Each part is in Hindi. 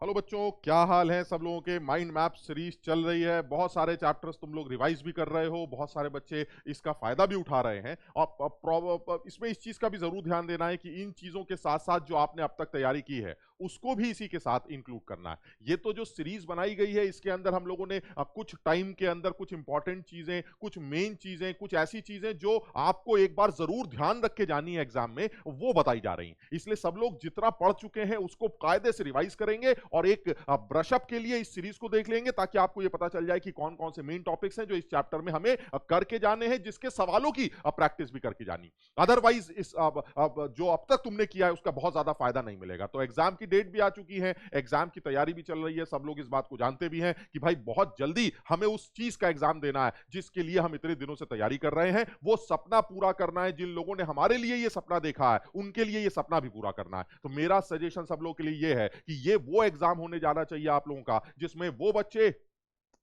हेलो बच्चों, क्या हाल है सब लोगों के। माइंड मैप सीरीज चल रही है, बहुत सारे चैप्टर्स तुम लोग रिवाइज भी कर रहे हो, बहुत सारे बच्चे इसका फायदा भी उठा रहे हैं। और इसमें इस चीज का भी जरूर ध्यान देना है कि इन चीजों के साथ साथ जो आपने अब तक तैयारी की है उसको भी इसी के साथ इंक्लूड करना है। ये तो जो सीरीज बनाई गई है इसके अंदर हम लोगों ने कुछ टाइम के अंदर कुछ इंपॉर्टेंट चीजें, कुछ मेन चीजें, कुछ ऐसी चीजें जो आपको एक बार जरूर ध्यान रख के जानी है एग्जाम में, वो बताई जा रही हैं। इसलिए सब लोग जितना पढ़ चुके हैं उसको कायदे से रिवाइज करेंगे और एक ब्रशअप के लिए इस सीरीज को देख लेंगे ताकि आपको यह पता चल जाए कि कौन कौन से मेन टॉपिक्स हैं जो इस चैप्टर में हमें करके जाने हैं, जिसके सवालों की प्रैक्टिस भी करके जानी। अदरवाइज इस जो अब तक तुमने किया है उसका बहुत ज्यादा फायदा नहीं मिलेगा। तो एग्जाम की डेट भी आ चुकी है, एग्जाम की तैयारी भी चल रही है, सब लोग इस बात को जानते भी हैं कि भाई बहुत जल्दी हमें उस चीज का एग्जाम देना है जिसके लिए हम इतने दिनों से तैयारी कर रहे हैं। वो सपना पूरा करना है, जिन लोगों ने हमारे लिए ये सपना देखा है उनके लिए ये सपना भी पूरा करना है। तो मेरा सजेशन सब लोगों के लिए ये है कि ये वो एग्जाम होने जाना चाहिए आप लोगों का जिसमें वो बच्चे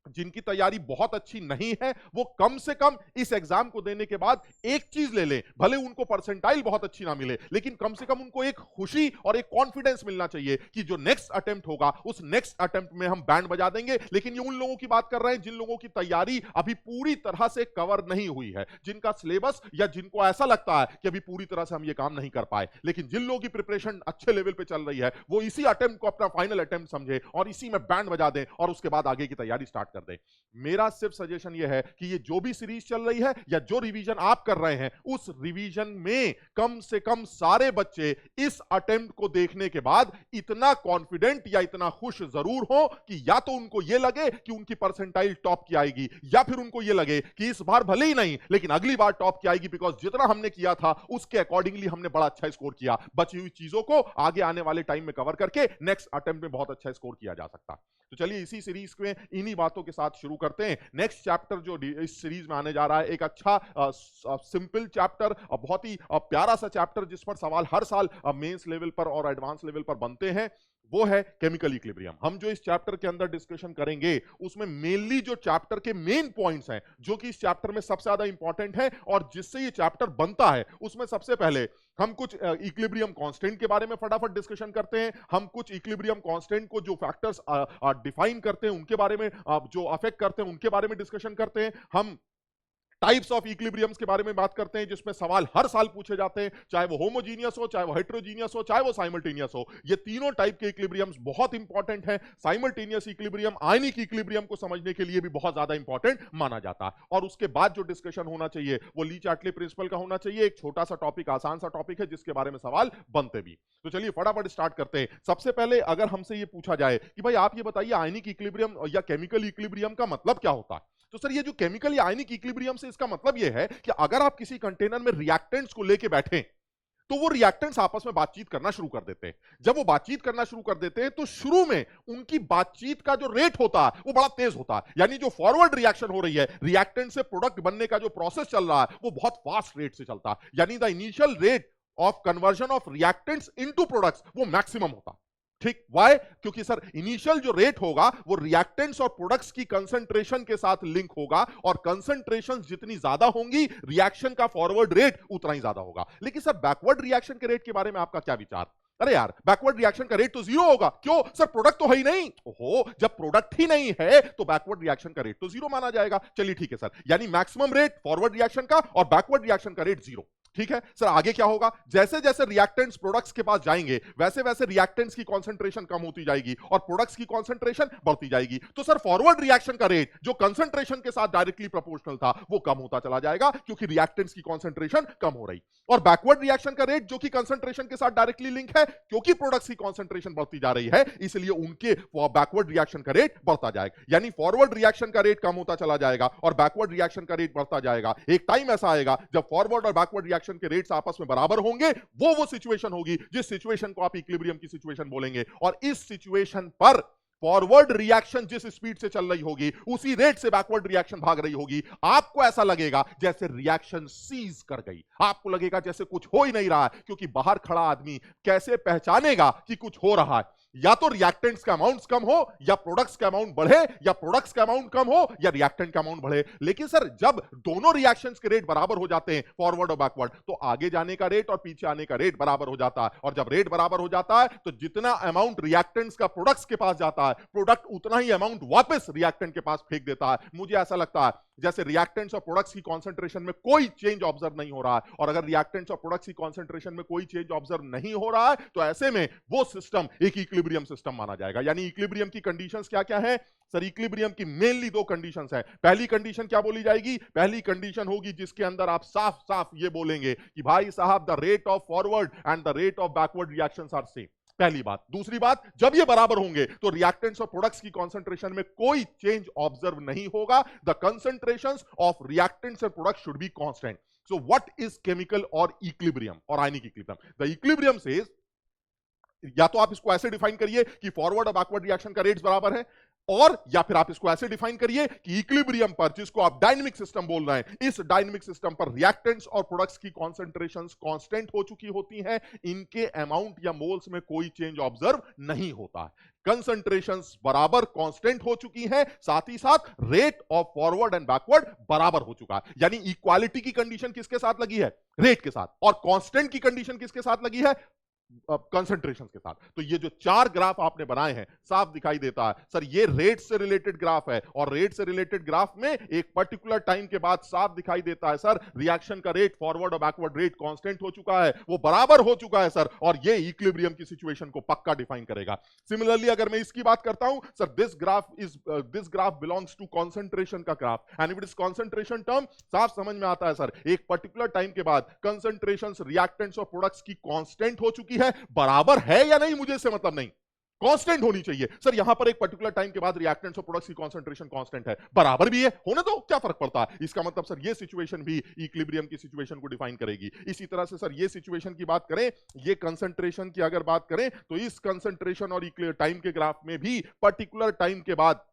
जिनकी तैयारी बहुत अच्छी नहीं है वो कम से कम इस एग्जाम को देने के बाद एक चीज ले लें। भले उनको परसेंटाइल बहुत अच्छी ना मिले, लेकिन कम से कम उनको एक खुशी और एक कॉन्फिडेंस मिलना चाहिए कि जो नेक्स्ट अटेम्प्ट होगा उस नेक्स्ट अटेम्प्ट में हम बैंड बजा देंगे। लेकिन ये उन लोगों की बात कर रहे हैं जिन लोगों की तैयारी अभी पूरी तरह से कवर नहीं हुई है, जिनका सिलेबस या जिनको ऐसा लगता है कि अभी पूरी तरह से हम ये काम नहीं कर पाए। लेकिन जिन लोगों की प्रिपरेशन अच्छे लेवल पे चल रही है वो इसी अटेम्प्ट को अपना फाइनल अटेम्प्ट समझे और इसी में बैंड बजा दें और उसके बाद आगे की तैयारी स्टार्ट कर दें। मेरा सिर्फ सजेशन यह है कि ये जो भी सीरीज चल रही है या जो रिवीजन आप कर रहे हैं उस रिवीजन में कम से कम सारे बच्चे इस अटेम्प्ट को देखने के बाद इतना कॉन्फिडेंट या इतना खुश जरूर हो कि या तो उनको यह लगे कि उनकी परसेंटाइल टॉप की आएगी या फिर उनको यह लगे कि इस बार भले ही नहीं लेकिन अगली बार टॉप की आएगी, बिकॉज जितना हमने किया था उसके अकॉर्डिंगली हमने बड़ा अच्छा स्कोर किया। बची हुई चीजों को आगे आने वाले टाइम में कवर करके नेक्स्ट अटेम्प्ट में बहुत अच्छा स्कोर किया जा सकता। तो चलिए इसी सीरीज में इन्हीं बातों के साथ शुरू करते हैं। नेक्स्ट चैप्टर जो इस सीरीज में आने जा रहा है एक अच्छा सिंपल चैप्टर, बहुत ही प्यारा सा चैप्टर जिस पर सवाल हर साल मेंस लेवल पर और एडवांस लेवल पर बनते हैं, वो है केमिकल इक्विलिब्रियम। हम जो इस चैप्टर के अंदर डिस्कशन करेंगे उसमें मेनली जो चैप्टर के मेन पॉइंट्स हैं जो कि इस चैप्टर में सबसे ज्यादा इंपॉर्टेंट है और जिससे ये चैप्टर बनता है, उसमें सबसे पहले हम कुछ इक्विलिब्रियम कांस्टेंट के बारे में फटाफट डिस्कशन करते हैं। हम कुछ इक्विलिब्रियम कांस्टेंट को जो फैक्टर्स डिफाइन करते हैं उनके बारे में, जो अफेक्ट करते हैं उनके बारे में डिस्कशन करते हैं। हम टाइप्स ऑफ इक्विलिब्रियम्स के बारे में बात करते हैं जिसमें सवाल हर साल पूछे जाते हैं, चाहे वो होमोजीनियस हो, चाहे वो हेट्रोजीनियस हो, चाहे वो साइमल्टेनियस हो। ये तीनों टाइप के इक्विलिब्रियम्स बहुत इंपॉर्टेंट हैं। साइमल्टेनियस इक्विलिब्रियम आयनिक इक्विलिब्रियम को समझने के लिए भी बहुत ज्यादा इंपॉर्टेंट माना जाता है। और उसके बाद जो डिस्कशन होना चाहिए वो ली चार्टले प्रिंसिपल का होना चाहिए। एक छोटा सा टॉपिक, आसान सा टॉपिक है जिसके बारे में सवाल बनते भी। तो चलिए फटाफट स्टार्ट करते हैं। सबसे पहले अगर हमसे ये पूछा जाए कि भाई आप ये बताइए आयनिक इक्विलिब्रियम या केमिकल इक्विलिब्रियम का मतलब क्या होता है, तो सर ये जो केमिकल या आयनिक इक्विलिब्रियम से इसका मतलब ये है कि अगर आप किसी कंटेनर में रिएक्टेंट्स को लेके बैठे तो वो रिएक्टेंट्स आपस में बातचीत करना शुरू कर देते हैं। जब वो बातचीत करना शुरू कर देते हैं तो शुरू में उनकी बातचीत का जो रेट होता है वो बड़ा तेज होता है, यानी जो फॉरवर्ड रिएक्शन हो रही है, रिएक्टेंट से प्रोडक्ट बनने का जो प्रोसेस चल रहा है वो बहुत फास्ट रेट से चलता है, यानी the initial rate of conversion of reactants into products वो मैक्सिमम होता है। ठीक, वाई? क्योंकि सर इनिशियल जो रेट होगा वो रिएक्टेंट्स और प्रोडक्ट्स की कंसंट्रेशन के साथ लिंक होगा और कंसंट्रेशन जितनी ज्यादा होंगी रिएक्शन का फॉरवर्ड रेट उतना ही ज्यादा होगा। लेकिन सर बैकवर्ड रिएक्शन के रेट के बारे में आपका क्या विचार? अरे यार बैकवर्ड रिएक्शन का रेट तो जीरो होगा। क्यों सर? प्रोडक्ट तो है ही नहीं। ओहो, जब प्रोडक्ट ही नहीं है तो बैकवर्ड रिएक्शन का रेट तो जीरो माना जाएगा। चलिए ठीक है सर, यानी मैक्सिमम रेट फॉरवर्ड रिएक्शन का और बैकवर्ड रिएक्शन का रेट जीरो। ठीक है सर, आगे क्या होगा? जैसे जैसे रिएक्टेंट्स प्रोडक्ट्स के पास जाएंगे वैसे वैसे रिएक्टेंट्स की कंसंट्रेशन कम होती जाएगी और प्रोडक्ट्स की कंसंट्रेशन बढ़ती जाएगी। तो सर फॉरवर्ड रिएक्शन का रेट जो कंसंट्रेशन के साथ डायरेक्टली प्रोपोर्शनल था वो कम होता चला जाएगा क्योंकि रिएक्टेंट्स की कंसंट्रेशन कम हो रही। और बैकवर्ड रिएक्शन का रेट जो कि कंसंट्रेशन के साथ डायरेक्टली लिंक है, क्योंकि प्रोडक्ट्स की कंसंट्रेशन बढ़ती जा रही है इसलिए उनके बैकवर्ड रिएक्शन का रेट बढ़ता जाएगा। यानी फॉरवर्ड रिएक्शन का रेट कम होता चला जाएगा और बैकवर्ड रिएक्शन का रेट बढ़ता जाएगा। एक टाइम ऐसा आएगा जब फॉरवर्ड और बैकवर्ड रिएक्शन के रेट्स आपस में बराबर होंगे, वो सिचुएशन होगी जिस सिचुएशन को आप इक्विलिब्रियम की सिचुएशन बोलेंगे। और इस सिचुएशन पर फॉरवर्ड रिएक्शन जिस स्पीड से चल रही होगी उसी रेट से बैकवर्ड रिएक्शन भाग रही होगी। आपको ऐसा लगेगा जैसे रिएक्शन सीज कर गई, आपको लगेगा जैसे कुछ हो ही नहीं रहा है, क्योंकि बाहर खड़ा आदमी कैसे पहचानेगा कि कुछ हो रहा है? या तो रिएक्टेंट्स का अमाउंट कम हो या प्रोडक्ट्स का अमाउंट बढ़े, या प्रोडक्ट्स का अमाउंट कम हो या रिएक्टेंट का अमाउंट बढ़े। लेकिन सर जब दोनों रिएक्शंस के रेट बराबर हो जाते हैं, फॉरवर्ड और बैकवर्ड, तो आगे जाने का रेट और पीछे आने का रेट बराबर हो जाता है। और जब रेट बराबर हो जाता है तो जितना अमाउंट रिएक्टेंट्स का प्रोडक्ट्स के पास जाता है, प्रोडक्ट उतना ही अमाउंट वापस रिएक्टेंट के पास फेंक देता है। मुझे ऐसा लगता है जैसे रिएक्टेंट्स और प्रोडक्ट्स की कॉन्सेंट्रेशन में कोई चेंज ऑब्जर्व नहीं हो रहा है, और अगर रिएक्टेंट्स और प्रोडक्ट्स की कॉन्सेंट्रेशन में कोई चेंज ऑब्जर्व नहीं हो रहा है तो ऐसे में वो सिस्टम एक इक्विलिब्रियम सिस्टम माना जाएगा। यानी इक्विलिब्रियम की कंडीशंस क्या क्या है सर? इक्विलिब्रियम की मेनली दो कंडीशंस है। पहली कंडीशन क्या बोली जाएगी? पहली कंडीशन होगी जिसके अंदर आप साफ साफ ये बोलेंगे कि भाई साहब the rate of forward and the rate of backward reactions are same. पहली बात। दूसरी बात, जब ये बराबर होंगे तो रिएक्टेंट्स और प्रोडक्ट्स की कॉन्सेंट्रेशन में कोई चेंज ऑब्जर्व नहीं होगा। The concentrations of reactants and products should be constant. So what is chemical और इक्विलिब्रियम और ionic equilibrium? The equilibrium says, या तो आप इसको ऐसे डिफाइन करिए कि फॉरवर्ड और बैकवर्ड रिएक्शन का रेट्स बराबर है, और या फिर आप इसको ऐसे डिफाइन करिए कि इक्विलिब्रियम पर, जिसको आप डायनेमिक सिस्टम बोल रहे हैं, इस डायनेमिक सिस्टम पर रिएक्टेंट्स और प्रोडक्ट्स की कॉन्सेंट्रेशंस कांस्टेंट हो चुकी होती हैं, इनके अमाउंट या मोल्स में कोई चेंज ऑब्जर्व नहीं होता है। कंसेंट्रेशंस बराबर कांस्टेंट हो चुकी हैं, साथ ही साथ rate of forward and backward बराबर हो चुका है। यानी इक्वालिटी की कंडीशन किसके साथ लगी है? रेट के साथ। और कांस्टेंट की कंडीशन किसके साथ लगी है? कंसेंट्रेशन के साथ। तो ये जो चार ग्राफ आपने बनाए हैं, साफ दिखाई देता है सर ये रेट से रिलेटेड ग्राफ है, और रेट से रिलेटेड ग्राफ में एक पर्टिकुलर टाइम के बाद साफ दिखाई देता है सर रिएक्शन का रेट, फॉरवर्ड और बैकवर्ड रेट कांस्टेंट हो चुका है, वो बराबर हो चुका है सर, और ये इक्विलिब्रियम की सिचुएशन को पक्का डिफाइन करेगा। सिमिलरली अगर मैं इसकी बात करता हूं sir, this graph belongs to concentration का graph, and it is concentration term, साफ समझ में आता है सर एक पर्टिकुलर टाइम के बाद कंसंट्रेशंस रिएक्टेंट्स और प्रोडक्ट्स की कांस्टेंट हो चुकी है। बराबर है या नहीं मुझे इससे मतलब नहीं, कांस्टेंट होनी चाहिए। सर यहां पर एक पर्टिकुलर टाइम के बाद रिएक्टेंट्स और प्रोडक्ट्स की कंसंट्रेशन कांस्टेंट है, बराबर भी है, होने दो, क्या फर्क पड़ता है? इसका मतलब सर ये सिचुएशन भी इक्विलिब्रियम की सिचुएशन को डिफाइन करेगी। इसी तरह से सर ये सिचुएशन की बात करें, ये कंसंट्रेशन की अगर बात करें तो इस कंसंट्रेशन और टाइम के ग्राफ में भी पर्टिकुलर टाइम के बाद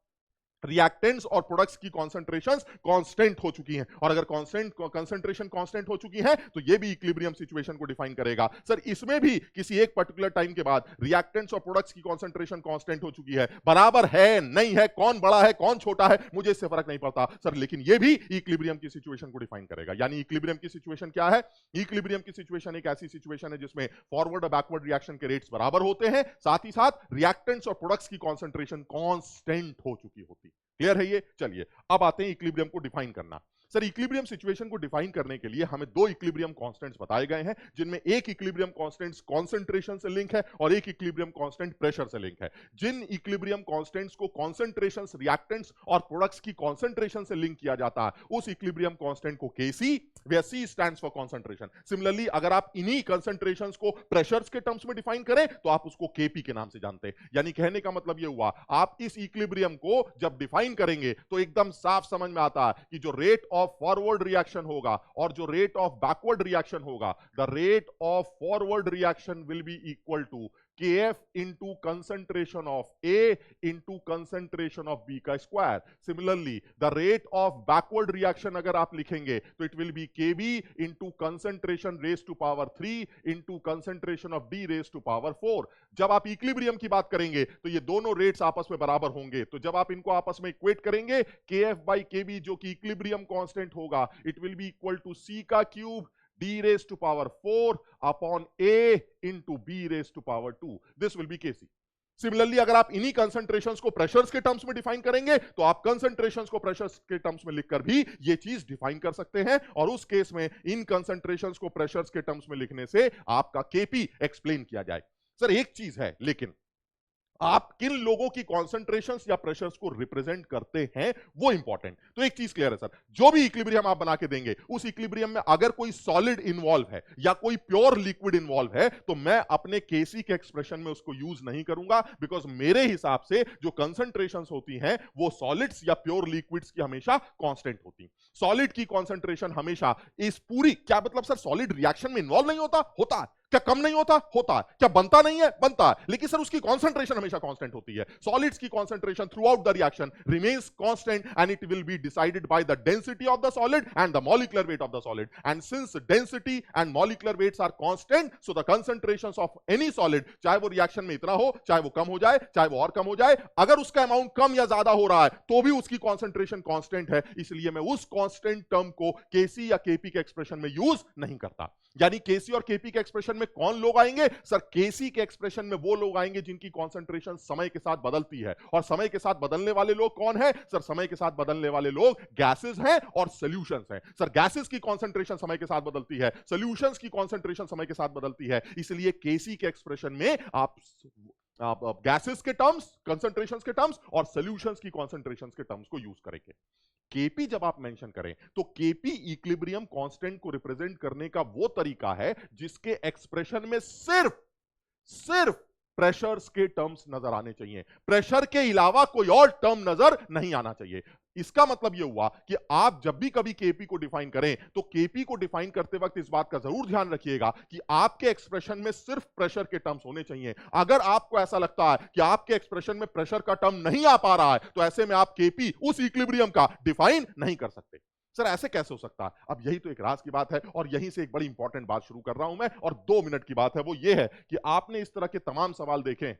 रिएक्टेंट्स और प्रोडक्ट्स की कॉन्सेंट्रेशंस कांस्टेंट हो चुकी हैं, और अगर कंसंट्रेशन कांस्टेंट हो चुकी है तो ये भी इक्विलिब्रियम सिचुएशन को डिफाइन करेगा। सर इसमें भी किसी एक पर्टिकुलर टाइम के बाद रिएक्टेंट्स और प्रोडक्ट्स की कॉन्सेंट्रेशन कांस्टेंट हो चुकी है, बराबर है नहीं है, कौन बड़ा है कौन छोटा है मुझे इससे फर्क नहीं पड़ता सर, लेकिन ये भी इक्विलिब्रियम की सिचुएशन को डिफाइन करेगा। यानी इक्विलिब्रियम की सिचुएशन क्या है? इक्विलिब्रियम की सिचुएशन एक ऐसी सिचुएशन है जिसमें फॉरवर्ड और बैकवर्ड रिएक्शन के रेट्स बराबर होते हैं, साथ ही साथ रिएक्टेंट्स और प्रोडक्ट्स की कॉन्सेंट्रेशन कांस्टेंट हो चुकी होती। क्लियर है ये? चलिए अब आते हैं इक्विलिब्रियम को डिफाइन करना। सर इक्विलिब्रियम सिचुएशन को डिफाइन करने के लिए हमें दो इक्विलिब्रियम कांस्टेंट्स बताए गए हैं, जिनमें एक इक्विलिब्रियम कांस्टेंट कंसंट्रेशन से लिंक है और एक इक्विलिब्रियम कांस्टेंट प्रेशर से लिंक है। जिन इक्विलिब्रियम कांस्टेंट्स को कॉन्सेंट्रेशंस, रिएक्टेंट्स और प्रोडक्ट्स की कॉन्सेंट्रेशन से लिंक किया जाता है उस इक्विलिब्रियम कांस्टेंट को केसी, where C stands for concentration. Similarly, अगर आप इन्हीं concentrations को pressures के terms में define करें तो आप उसको Kp के नाम से जानते हैं। यानी कहने का मतलब ये हुआ, आप इस equilibrium को जब define करेंगे तो एकदम साफ समझ में आता है कि जो rate of forward reaction होगा और जो rate of backward reaction होगा, the rate of forward reaction will be equal to Kf into concentration of A into concentration of B का square. Similarly, the rate of backward reaction अगर आप लिखेंगे तो it will be Kb into concentration raised to power 3 into concentration of D raised to power 4. जब आप इक्विलिब्रियम की बात करेंगे तो ये दोनों रेट्स आपस में बराबर होंगे, तो जब आप इनको आपस में इक्वेट करेंगे Kf by Kb जो कि इक्विलिब्रियम कांस्टेंट होगा, it will be equal to C का cube D raised to power 4 upon A into B raised to power 2. This will be Kc. Similarly अगर आप इन्हीं कंसंट्रेशंस को प्रेशर्स के टर्म्स में डिफाइन करेंगे तो आप कंसंट्रेशंस को प्रेशर्स के टर्म्स में लिखकर भी ये चीज डिफाइन कर सकते हैं, और उस केस में इन कंसंट्रेशंस को प्रेशर्स के टर्म्स में लिखने से आपका केपी एक्सप्लेन किया जाए। सर एक चीज है, लेकिन आप किन लोगों की कॉन्सेंट्रेशंस या प्रेशर्स को रिप्रेजेंट करते हैं वो इंपॉर्टेंट। तो एक चीज क्लियर है सर, जो भी इक्विलिब्रियम आप बना के देंगे उस इक्विलिब्रियम में अगर कोई सॉलिड इन्वॉल्व है या कोई प्योर लिक्विड इन्वॉल्व है तो मैं अपने केसी के एक्सप्रेशन में उसको यूज नहीं करूंगा, बिकॉज मेरे हिसाब से जो कंसंट्रेशंस होती हैं वो सॉलिड्स या प्योर लिक्विड्स की हमेशा कांस्टेंट होती। सॉलिड की कॉन्सेंट्रेशन हमेशा इस पूरी, क्या मतलब सर सॉलिड रिएक्शन में इन्वॉल्व नहीं होता? होता है। क्या कम नहीं होता? होता है। क्या बनता नहीं है? बनता है। लेकिन सर उसकी कॉन्सेंट्रेशन हमेशा कांस्टेंट होती है। सॉलिड्स की concentration throughout the reaction remains constant and it will be decided by the density of the solid and the molecular weight of the solid. And since density and molecular weights are constant, so the concentrations of any solid, चाहे वो रिएक्शन में इतना हो, चाहे वो कम हो जाए, चाहे वो और कम हो जाए, अगर उसका अमाउंट कम या ज्यादा हो रहा है तो भी उसकी कॉन्सेंट्रेशन कांस्टेंट है। इसलिए मैं उस कांस्टेंट टर्म को केसी या केपी के एक्सप्रेशन में यूज नहीं करता। यानी केसी और केपी के एक्सप्रेशन में कौन लोग आएंगे? सर केसी के एक्सप्रेशन में वो लोग आएंगे जिनकी कॉन्सेंट्रेशन समय के साथ बदलती है। और समय के साथ बदलने वाले लोग कौन है? सर समय के साथ बदलने वाले लोग गैसेस हैं और सॉल्यूशंस हैं। सर गैसेस की कॉन्सेंट्रेशन समय के साथ बदलती है, सॉल्यूशंस की कॉन्सेंट्रेशन समय के साथ बदलती है। इसलिए केसी के एक्सप्रेशन में आप गैसेस के टर्म्स, कंसंट्रेशंस के टर्म्स और सॉल्यूशंस की कॉन्सेंट्रेशंस के टर्म्स को यूज करेंगे। केपी जब आप मेंशन करें तो केपी इक्विलिब्रियम कांस्टेंट को रिप्रेजेंट करने का वो तरीका है जिसके एक्सप्रेशन में सिर्फ प्रेशर्स के टर्म्स नजर आने चाहिए। प्रेशर के अलावा कोई और टर्म नजर नहीं आना चाहिए। इसका मतलब यह हुआ कि आप जब भी कभी केपी को डिफाइन करें तो केपी को डिफाइन करते वक्त इस बात का जरूर ध्यान रखिएगा कि आपके एक्सप्रेशन में सिर्फ प्रेशर के टर्म्स होने चाहिए। अगर आपको ऐसा लगता है कि आपके एक्सप्रेशन में प्रेशर का टर्म नहीं आ पा रहा है तो ऐसे में आप केपी उस इक्विलिब्रियम का डिफाइन नहीं कर सकते। सर ऐसे कैसे हो सकता है? अब यही तो एक राज की बात है और यहीं से एक बड़ी इंपॉर्टेंट बात शुरू कर रहा हूं मैं, और 2 मिनट की बात है। वो ये है कि आपने इस तरह के तमाम सवाल देखें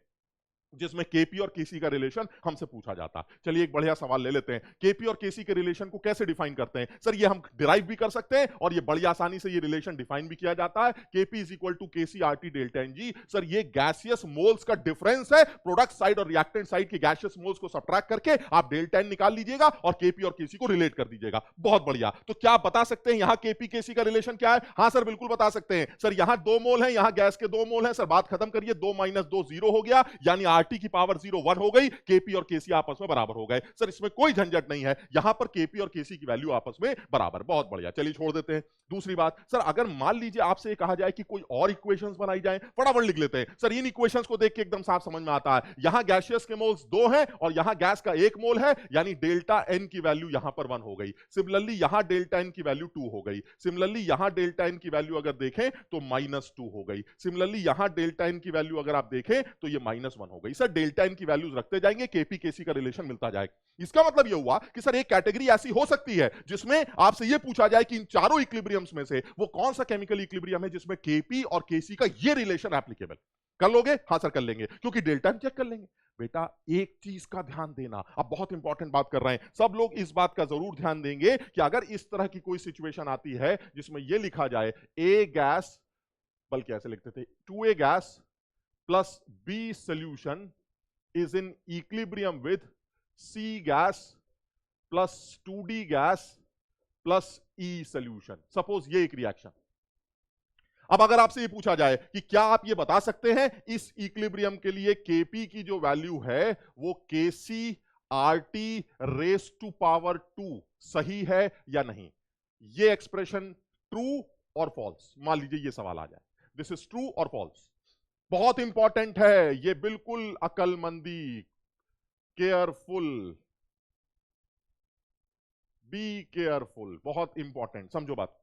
जिसमें केपी और केसी का रिलेशन हमसे पूछा जाता है। चलिए एक बढ़िया सवाल ले लेते हैं। केपी और केसी के रिलेशन को कैसे डिफाइन करते हैं? सर ये हम डिराइव भी कर सकते हैं और ये बड़ी आसानी से ये रिलेशन डिफाइन भी किया जाता है। Kp is equal to Kc RT delta ng. Sir ये गैसियस मोल्स का डिफरेंस है, प्रोडक्ट साइड और रिएक्टेंट साइड के गैसियस मोल्स को सब्ट्रैक्ट करके आप डेल्टा एन निकाल लीजिएगा और केपी और केसी को रिलेट कर दीजिएगा। बहुत बढ़िया। तो क्या आप बता सकते हैं यहां केपी केसी का रिलेशन क्या है? हां सर बिल्कुल बता सकते हैं। सर यहां 2 मोल है, यहां गैस के 2 मोल है। सर बात खत्म करिए, 2 - 2 0 हो गया, यानी आरटी की पावर 0 1 हो गई। केपी और केसी आपस में बराबर हो गए। सर इसमें कोई झंझट नहीं है, यहां पर केपी और केसी की वैल्यू आपस में बराबर। बहुत बढ़िया, चलिए छोड़ देते हैं। दूसरी बात, सर अगर मान लीजिए आपसे ये कहा जाए कि कोई और इक्वेशंस बनाई जाए, फटाफट लिख लेते हैं। सर इन इक्वेशंस को देख के एकदम साफ समझ में आता है, यहां गैसियस के मोल्स 2 हैं और यहां गैस का 1 मोल है, यानी डेल्टा एन की वैल्यू यहां पर 1 हो गई। सिमिलरली यहां डेल्टा एन की वैल्यू 2 हो गई। सिमिलरली यहां डेल्टा एन की वैल्यू अगर देखें तो -2 हो गई। सिमिलरली यहां डेल्टा एन की वैल्यू अगर आप देखें तो ये -1 हो गई। सर डेल्टा एन की वैल्यूज रखते जाएंगे, केपी केसी का रिलेशन मिलता जाएगा। इसका मतलब यह हुआ कि सर एक कैटेगरी ऐसी हो सकती है जिसमें आपसे यह पूछा जाए कि इन चारों इक्विलिब्रियम्स में से वो कौन सा केमिकल इक्विलिब्रियम है जिसमें केपी और केसी का ये रिलेशन एप्लीकेबल। कर लोगे? हां सर कर लेंगे, क्योंकि डेल्टा एन चेक कर लेंगे। बेटा एक चीज का ध्यान देना, अब बहुत इंपॉर्टेंट बात कर रहे हैं, सब लोग इस बात का जरूर ध्यान देंगे कि अगर इस तरह की कोई सिचुएशन आती है जिसमें यह लिखा जाए ए गैस, बल्कि ऐसे लिखते थे 2A gas plus B solution is in equilibrium with C gas plus 2D gas plus E solution. Suppose ये एक रिएक्शन। अब अगर आपसे ये पूछा जाए कि क्या आप ये बता सकते हैं इस इक्विलिब्रियम के लिए केपी की जो वैल्यू है वो केसी आरटी रेस टू पावर 2 सही है या नहीं? ये एक्सप्रेशन ट्रू और फॉल्स, मान लीजिए ये सवाल आ जाए, दिस इज ट्रू और फॉल्स। बहुत इंपॉर्टेंट है ये, बिल्कुल अकलमंदी, केयरफुल, बी केयरफुल, बहुत इंपॉर्टेंट, समझो बात।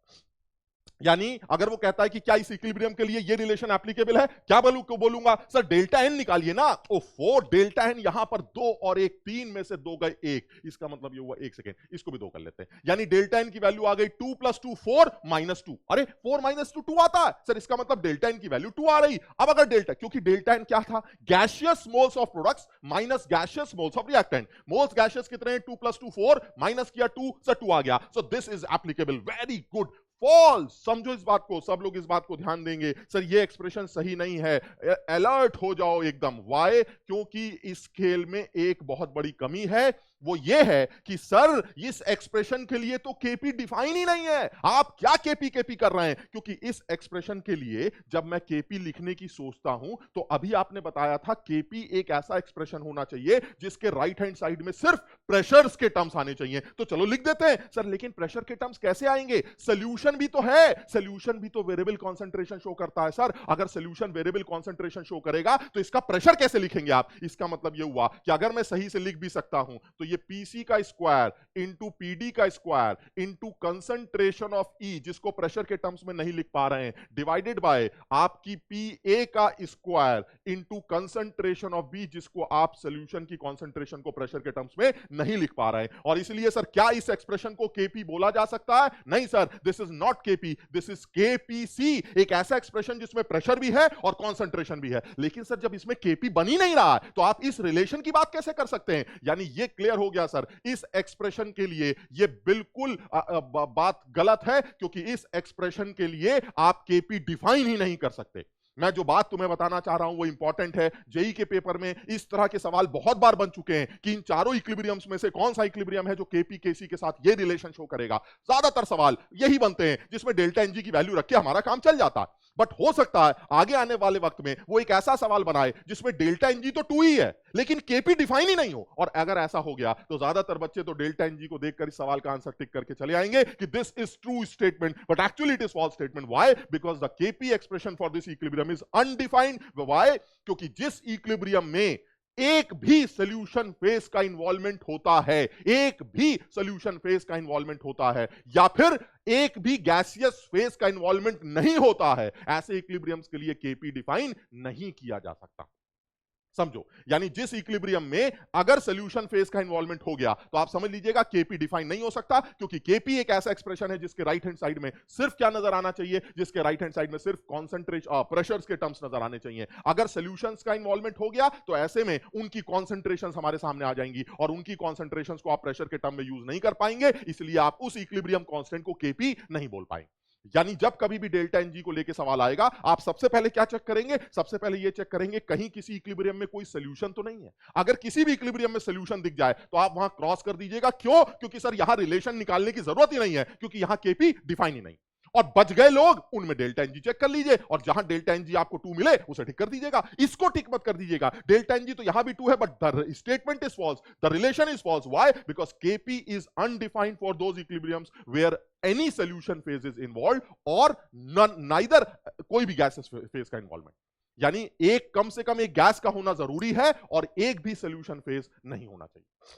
यानी अगर वो कहता है कि क्या इस इक्विलिब्रियम के लिए ये रिलेशन एप्लीकेबल है, क्या बोलूंगा सर डेल्टा एन निकालिए ना। ओ 4 डेल्टा एन, यहां पर 2 और 1, 3 में से 2 गए 1, इसका मतलब ये हुआ 1 सेकेंड, इसको भी 2 कर लेते हैं। यानी डेल्टा एन की वैल्यू आ गई 2 + 2 4 -2। अरे 4 - 2 2 आता है सर, इसका मतलब डेल्टा एन की वैल्यू 2 आ रही। अब अगर डेल्टा, क्योंकि डेल्टा एन क्या था, gaseous moles of products minus gaseous moles of reactant. Moles gaseous कितने हैं? 2 + 2 4, माइनस किया 2, सर 2 आ गया। So this is applicable. Very good. False, समझो इस बात को, सब लोग इस बात को ध्यान देंगे। सर ये एक्सप्रेशन सही नहीं है, अलर्ट हो जाओ एकदम। वाई? क्योंकि इस खेल में एक बहुत बड़ी कमी है, वो ये है कि सर इस एक्सप्रेशन के लिए तो केपी डिफाइन ही नहीं है। आप क्या केपी केपी कर रहे हैं? क्योंकि इस एक्सप्रेशन के लिए जब मैं केपी लिखने की सोचता हूं तो अभी आपने बताया था केपी एक ऐसा एक्सप्रेशन होना चाहिए जिसके राइट हैंड साइड में सिर्फ प्रेशर्स के टर्म्स आने चाहिए। तो चलो लिख देते हैं सर, लेकिन प्रेशर के टर्म्स कैसे आएंगे? सोल्यूशन सोल्यूशन भी तो है, सोल्यूशन भी तो वेरिएबल कंसंट्रेशन शो करता है सर। अगर सोल्यूशन वेरिएबल कंसंट्रेशन शो करेगा तो इसका प्रेशर कैसे लिखेंगे आप? इसका मतलब यह हुआ कि अगर मैं सही से लिख भी सकता हूं तो ये पीसी का स्क्वायर इंटू पीडी का स्क्वायर इंटू कंसंट्रेशन ऑफ ई, जिसको प्रेशर के टर्म्स में नहीं लिख पा रहे हैं, डिवाइडेड बाय आपकी पीए का square into concentration of B, जिसको आप सोल्यूशन की कंसंट्रेशन को प्रेशर के टर्म्स में नहीं लिख पा रहे हैं। और इसलिए सर क्या इस एक्सप्रेशन को केपी बोला जा सकता है? नहीं sir, this is not KP, this is KPC. एक ऐसा एक्सप्रेशन जिसमें प्रेशर भी है और कंसंट्रेशन भी है। लेकिन सर जब इसमें केपी बन ही नहीं रहा है तो आप इस रिलेशन की बात कैसे कर सकते हैं? यानी ये क्लियर हो गया सर, इस एक्सप्रेशन के लिए ये बिल्कुल बात गलत है, क्योंकि इस एक्सप्रेशन के लिए आप केपी डिफाइन ही नहीं कर सकते। मैं जो बात तुम्हें बताना चाह रहा हूं वो इंपॉर्टेंट है। जेई के पेपर में इस तरह के सवाल बहुत बार बन चुके हैं कि इन चारों इक्विलिब्रियम्स में से कौन सा इक्विलिब्रियम है जो केपी केसी के साथ ये रिलेशन शो करेगा। ज्यादातर सवाल यही बनते हैं जिसमें डेल्टा एनजी की वैल्यू रख के हमारा काम चल जाता है। बट हो सकता है आगे आने वाले वक्त में वो एक ऐसा सवाल बनाए जिसमें डेल्टा एनजी तो 2 ही है लेकिन केपी डिफाइन ही नहीं हो। और अगर ऐसा हो गया तो ज्यादातर बच्चे तो डेल्टा एनजी को देखकर इस सवाल का आंसर टिक करके चले आएंगे कि this is true statement, but actually it is false statement. Why? Because the Kp expression for this equilibrium is undefined. Why? क्योंकि जिस इक्विलिब्रियम में एक भी सॉल्यूशन फेज का इन्वॉल्वमेंट होता है, एक भी सॉल्यूशन फेज का इन्वॉल्वमेंट होता है, या फिर एक भी गैसियस फेज का इन्वॉल्वमेंट नहीं होता है, ऐसे इक्विलिब्रियम्स के लिए केपी डिफाइन नहीं किया जा सकता। समझो, यानी जिस इक्विलिब्रियम में अगर सॉल्यूशन फेज का इन्वॉल्वमेंट हो गया तो आप समझ लीजिएगा केपी डिफाइन नहीं हो सकता, क्योंकि केपी एक ऐसा एक्सप्रेशन है जिसके राइट हैंड साइड में सिर्फ क्या नजर आना चाहिए, जिसके राइट हैंड साइड में सिर्फ कॉन्सेंट्रेशन प्रेशर्स के टर्म्स नजर आने चाहिए। अगर सॉल्यूशंस का इन्वॉल्वमेंट हो गया तो ऐसे में उनकी कॉन्सेंट्रेशंस हमारे सामने आ जाएंगी और उनकी कॉन्सेंट्रेशंस को आप प्रेशर के टर्म में यूज नहीं कर पाएंगे, इसलिए आप उस इक्विलिब्रियम कांस्टेंट को केपी नहीं बोल पाएंगे। यानी जब कभी भी डेल्टा एनजी को लेके सवाल आएगा आप सबसे पहले क्या चेक करेंगे? सबसे पहले ये चेक करेंगे कहीं किसी इक्विलिब्रियम में कोई सॉल्यूशन तो नहीं है। अगर किसी भी इक्विलिब्रियम में सॉल्यूशन दिख जाए तो आप वहां क्रॉस कर दीजिएगा। क्यों? क्योंकि सर यहां रिलेशन निकालने की जरूरत ही नहीं है, क्योंकि यहां केपी डिफाइन ही नहीं। और बच गए लोग, उनमें डेल्टा एनजी चेक कर लीजिए और जहां डेल्टा एनजी आपको 2 मिले उसे टिक कर दीजिएगा। इसको टिक मत कर दीजिएगा। डेल्टा एनजी तो यहां भी 2 है but the statement is false, the relation is false. Why? Because KP is undefined for those equilibriums where any solution phase is involved और नाइदर कोई भी गैस फेज का इन्वॉल्वमेंट। यानी एक कम से कम एक गैस का होना जरूरी है और एक भी सॉल्यूशन फेज नहीं होना चाहिए।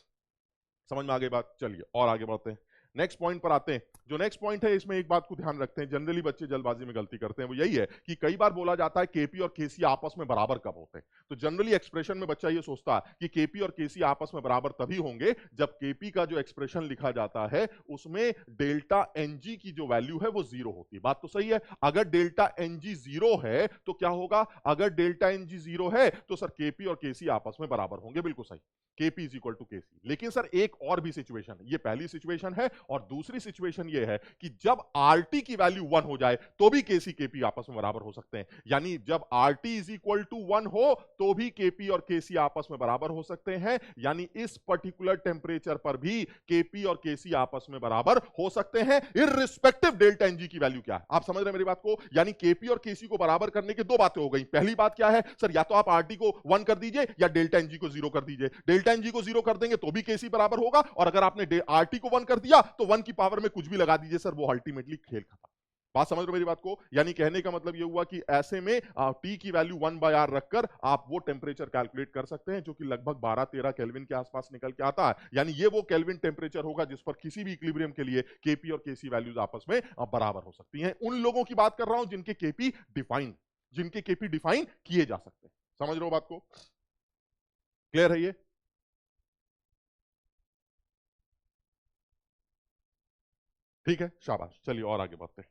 समझ में आ गई बात? चलिए और आगे बढ़ते हैं, नेक्स्ट पॉइंट पर आते हैं। जो नेक्स्ट पॉइंट है इसमें एक बात को ध्यान रखते हैं, जनरली बच्चे जल्दबाजी में गलती करते हैं, वो यही है कि कई बार बोला जाता है केपी और केसी आपस में बराबर कब होते हैं। तो जनरली एक्सप्रेशन में बच्चा ये सोचता है कि केपी और केसी आपस में बराबर तभी होंगे जब केपी का जो एक्सप्रेशन लिखा जाता है उसमें डेल्टा एनजी की जो वैल्यू है वो 0 होती है। बात तो सही है। अगर डेल्टा एनजी 0 है तो क्या होगा? अगर डेल्टा एनजी 0 है तो सर केपी और केसी आपस में बराबर होंगे। बिल्कुल सही, केपी इज इक्वल टू केसी। लेकिन सर एक और भी सिचुएशन है, ये पहली सिचुएशन है और दूसरी सिचुएशन ये है कि जब आरटी की वैल्यू 1 हो जाए तो भी केसी केपी आपस में बराबर हो सकते हैं। यानी जब आरटी इज इक्वल टू 1 हो तो भी केपी और केसी आपस में बराबर हो सकते हैं। यानी इस पर्टिकुलर टेंपरेचर पर भी केपी और केसी आपस में बराबर हो सकते हैं इररिस्पेक्टिव डेल्टा एनजी की वैल्यू क्या है। आप समझ रहे हैं मेरी बात को? यानी केपी और केसी को बराबर करने की 2 बातें हो गई। पहली बात क्या है सर, या तो आप आरटी को 1 कर दीजिए या डेल्टा एनजी को 0 कर दीजिए। डेल्टा एनजी को 0 कर देंगे तो भी केसी बराबर होगा और अगर आपने आरटी को 1 कर दिया तो 1 की पावर में कुछ भी लगा दीजिए सर, वो अल्टीमेटली खेल खत्म। बात समझ रहे हो मेरी बात को? यानी कहने का मतलब ये हुआ कि ऐसे में टी की वैल्यू 1/r रखकर आप वो टेंपरेचर कैलकुलेट कर सकते हैं जो कि लगभग 12-13 केल्विन के आसपास निकल के आता है। यानी ये वो केल्विन टेंपरेचर होगा जिस पर किसी भी इक्विलिब्रियम के लिए केपी और केसी वैल्यूज आपस में बराबर हो सकती हैं। उन लोगों की बात कर रहा हूं जिनके केपी डिफाइन किए जा सकते हैं। समझ रहे हो बात को? क्लियर है ये? ठीक है, शाबाश। चलिए और आगे बढ़ते हैं,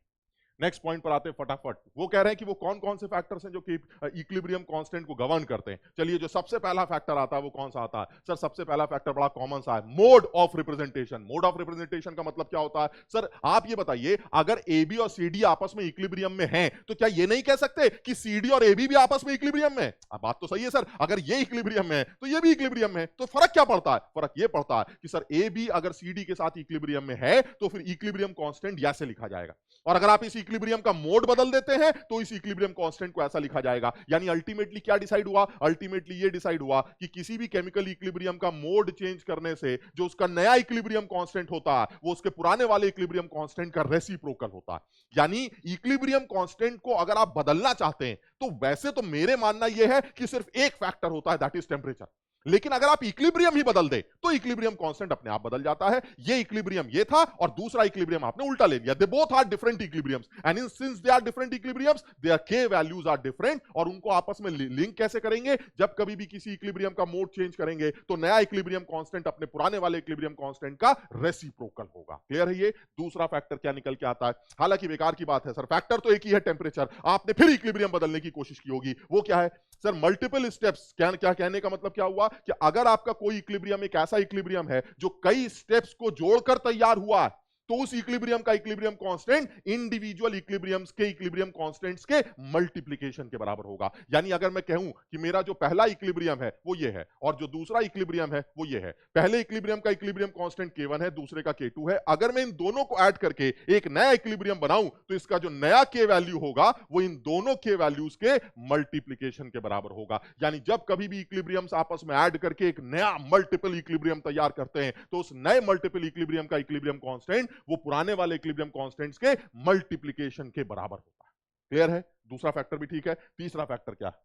नेक्स्ट पॉइंट पर आते हैं फटाफट। वो कह रहे हैं कि वो कौन कौन से फैक्टर्स हैं जो कि इक्विलिब्रियम कांस्टेंट को गवर्न करते हैं। चलिए जो सबसे पहला फैक्टर आता है वो कौन सा आता है सर? सबसे पहला फैक्टर बड़ा कॉमन सा है, mode of representation. Mode of representation का मतलब क्या होता है सर? आप ये बताइए, अगर ए बी और सी डी आपस में इक्विलिब्रियम में हैं तो क्या ये नहीं कह सकते कि सी डी और ए बी भी आपस में इक्विलिब्रियम में? बात तो सही है सर, अगर ये इक्विलिब्रियम में है तो ये भी इक्विलिब्रियम में है, तो फर्क क्या पड़ता है? फर्क ये पड़ता है कि सर ए बी अगर सी डी के साथ इक्विलिब्रियम में है तो फिर इक्विलिब्रियम कांस्टेंट ऐसे लिखा जाएगा, और अगर आप इस इक्विलिब्रियम का मोड बदल देते हैं तो इस इक्विलिब्रियम कांस्टेंट को ऐसा लिखा जाएगा। यानी अल्टीमेटली क्या डिसाइड हुआ? अल्टीमेटली ये डिसाइड हुआ कि किसी भी केमिकल इक्विलिब्रियम का मोड चेंज करने से जो उसका नया इक्विलिब्रियम कांस्टेंट होता है वो उसके पुराने वाले इक्विलिब्रियम कांस्टेंट का रेसिप्रोकल होता है। यानी इक्विलिब्रियम कांस्टेंट को अगर आप बदलना चाहते हैं तो वैसे तो मेरे मानना यह है कि सिर्फ एक फैक्टर होता है, दैट इज टेंपरेचर। लेकिन अगर आप इक्विलिब्रियम ही बदल दे तो इक्विलिब्रियम कांस्टेंट अपने आप बदल जाता है। ये इक्विलिब्रियम ये था और दूसरा इक्विलिब्रियम आपने उल्टा ले लिया। They both are different equilibriums and since they are different equilibriums their K values are different. और उनको आपस में लिंक कैसे करेंगे? जब कभी भी किसी इक्विलिब्रियम का मोड चेंज करेंगे तो नया इक्विलिब्रियम कांस्टेंट अपने पुराने वाले इक्विलिब्रियम कांस्टेंट का रेसिप्रोकल होगा। क्लियर है? ये दूसरा फैक्टर क्या निकल के आता है? हालांकि बेकार की बात है सर, फैक्टर तो एक ही है टेंपरेचर, आपने फिर इक्विलिब्रियम बदलने की कोशिश की होगी। वो क्या है सर? Multiple steps. क्या कहने का मतलब क्या हुआ कि अगर आपका कोई इक्विलिब्रियम एक ऐसा इक्विलिब्रियम है जो कई स्टेप्स को जोड़कर तैयार हुआ है तो उस इक्विलिब्रियम का इक्विलिब्रियम कांस्टेंट इंडिविजुअल इक्विलिब्रियम्स के इक्विलिब्रियम कांस्टेंट्स के मल्टीप्लिकेशन के बराबर होगा। यानी अगर मैं कहूं कि मेरा जो पहला इक्विलिब्रियम है वो ये है और जो दूसरा इक्विलिब्रियम है वो ये है, पहले इक्विलिब्रियम का इक्विलिब्रियम कांस्टेंट K1 है, दूसरे का K2 है। अगर मैं इन दोनों को ऐड करके एक नया इक्विलिब्रियम बनाऊं तो इसका जो नया K वैल्यू होगा वो इन दोनों K वैल्यूज के मल्टीप्लिकेशन के बराबर होगा। यानी जब कभी भी इक्विलिब्रियम्स आपस में ऐड करके एक नया मल्टीपल इक्विलिब्रियम तैयार करते हैं तो उस नए मल्टीपल इक्विलिब्रियम का इक्विलिब्रियम कांस्टेंट वो पुराने वाले इक्विलिब्रियम कांस्टेंट्स के मल्टीप्लिकेशन के बराबर होता है। क्लियर है? दूसरा फैक्टर भी ठीक है। तीसरा फैक्टर क्या है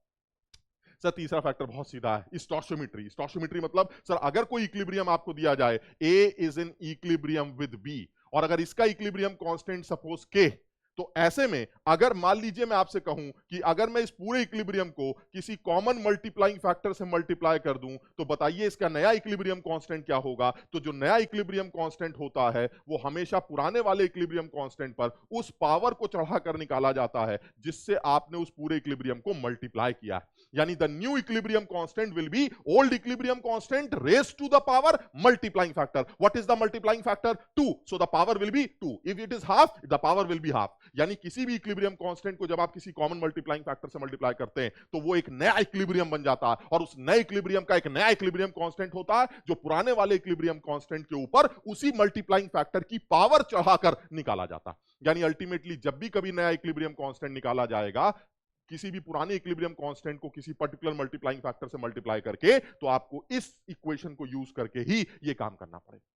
सर? तीसरा फैक्टर बहुत सीधा है, स्टोशियोमेट्री। स्टोशियोमेट्री मतलब सर अगर कोई इक्विलिब्रियम आपको दिया जाए A is in equilibrium with B और अगर इसका इक्विलिब्रियम कांस्टेंट सपोज K, तो ऐसे में अगर मान लीजिए मैं आपसे कहूं कि अगर मैं इस पूरे इक्विलिब्रियम को किसी कॉमन मल्टीप्लाइंग फैक्टर से मल्टीप्लाई कर दूं तो बताइए इसका नया इक्विलिब्रियम कांस्टेंट क्या होगा? तो जो नया इक्विलिब्रियम कांस्टेंट होता है वो हमेशा पुराने वाले इक्विलिब्रियम कांस्टेंट पर उस पावर को चढ़ाकर निकाला जाता है जिससे आपने उस पूरे इक्विलिब्रियम को मल्टीप्लाई किया है। यानी the new equilibrium constant will be old equilibrium constant raised to the power multiplying factor. What is the multiplying factor? 2, so the power will be 2। If it is half the power will be half. यानी किसी भी इक्विलिब्रियम कांस्टेंट को जब आप किसी कॉमन मल्टीप्लाइंग फैक्टर से मल्टीप्लाई करते हैं तो वो एक नया इक्विलिब्रियम बन जाता है और उस नए इक्विलिब्रियम का एक नया इक्विलिब्रियम कांस्टेंट होता है जो पुराने वाले इक्विलिब्रियम कांस्टेंट के ऊपर उसी मल्टीप्लाइंग फैक्टर की पावर चढ़ाकर निकाला जाता है। यानी अल्टीमेटली जब भी कभी नया इक्विलिब्रियम कांस्टेंट निकाला जाएगा किसी भी पुराने इक्विलिब्रियम कांस्टेंट को किसी पर्टिकुलर मल्टीप्लाइंग फैक्टर से मल्टीप्लाई करके तो आपको इस इक्वेशन को यूज करके ही ये काम करना पड़ेगा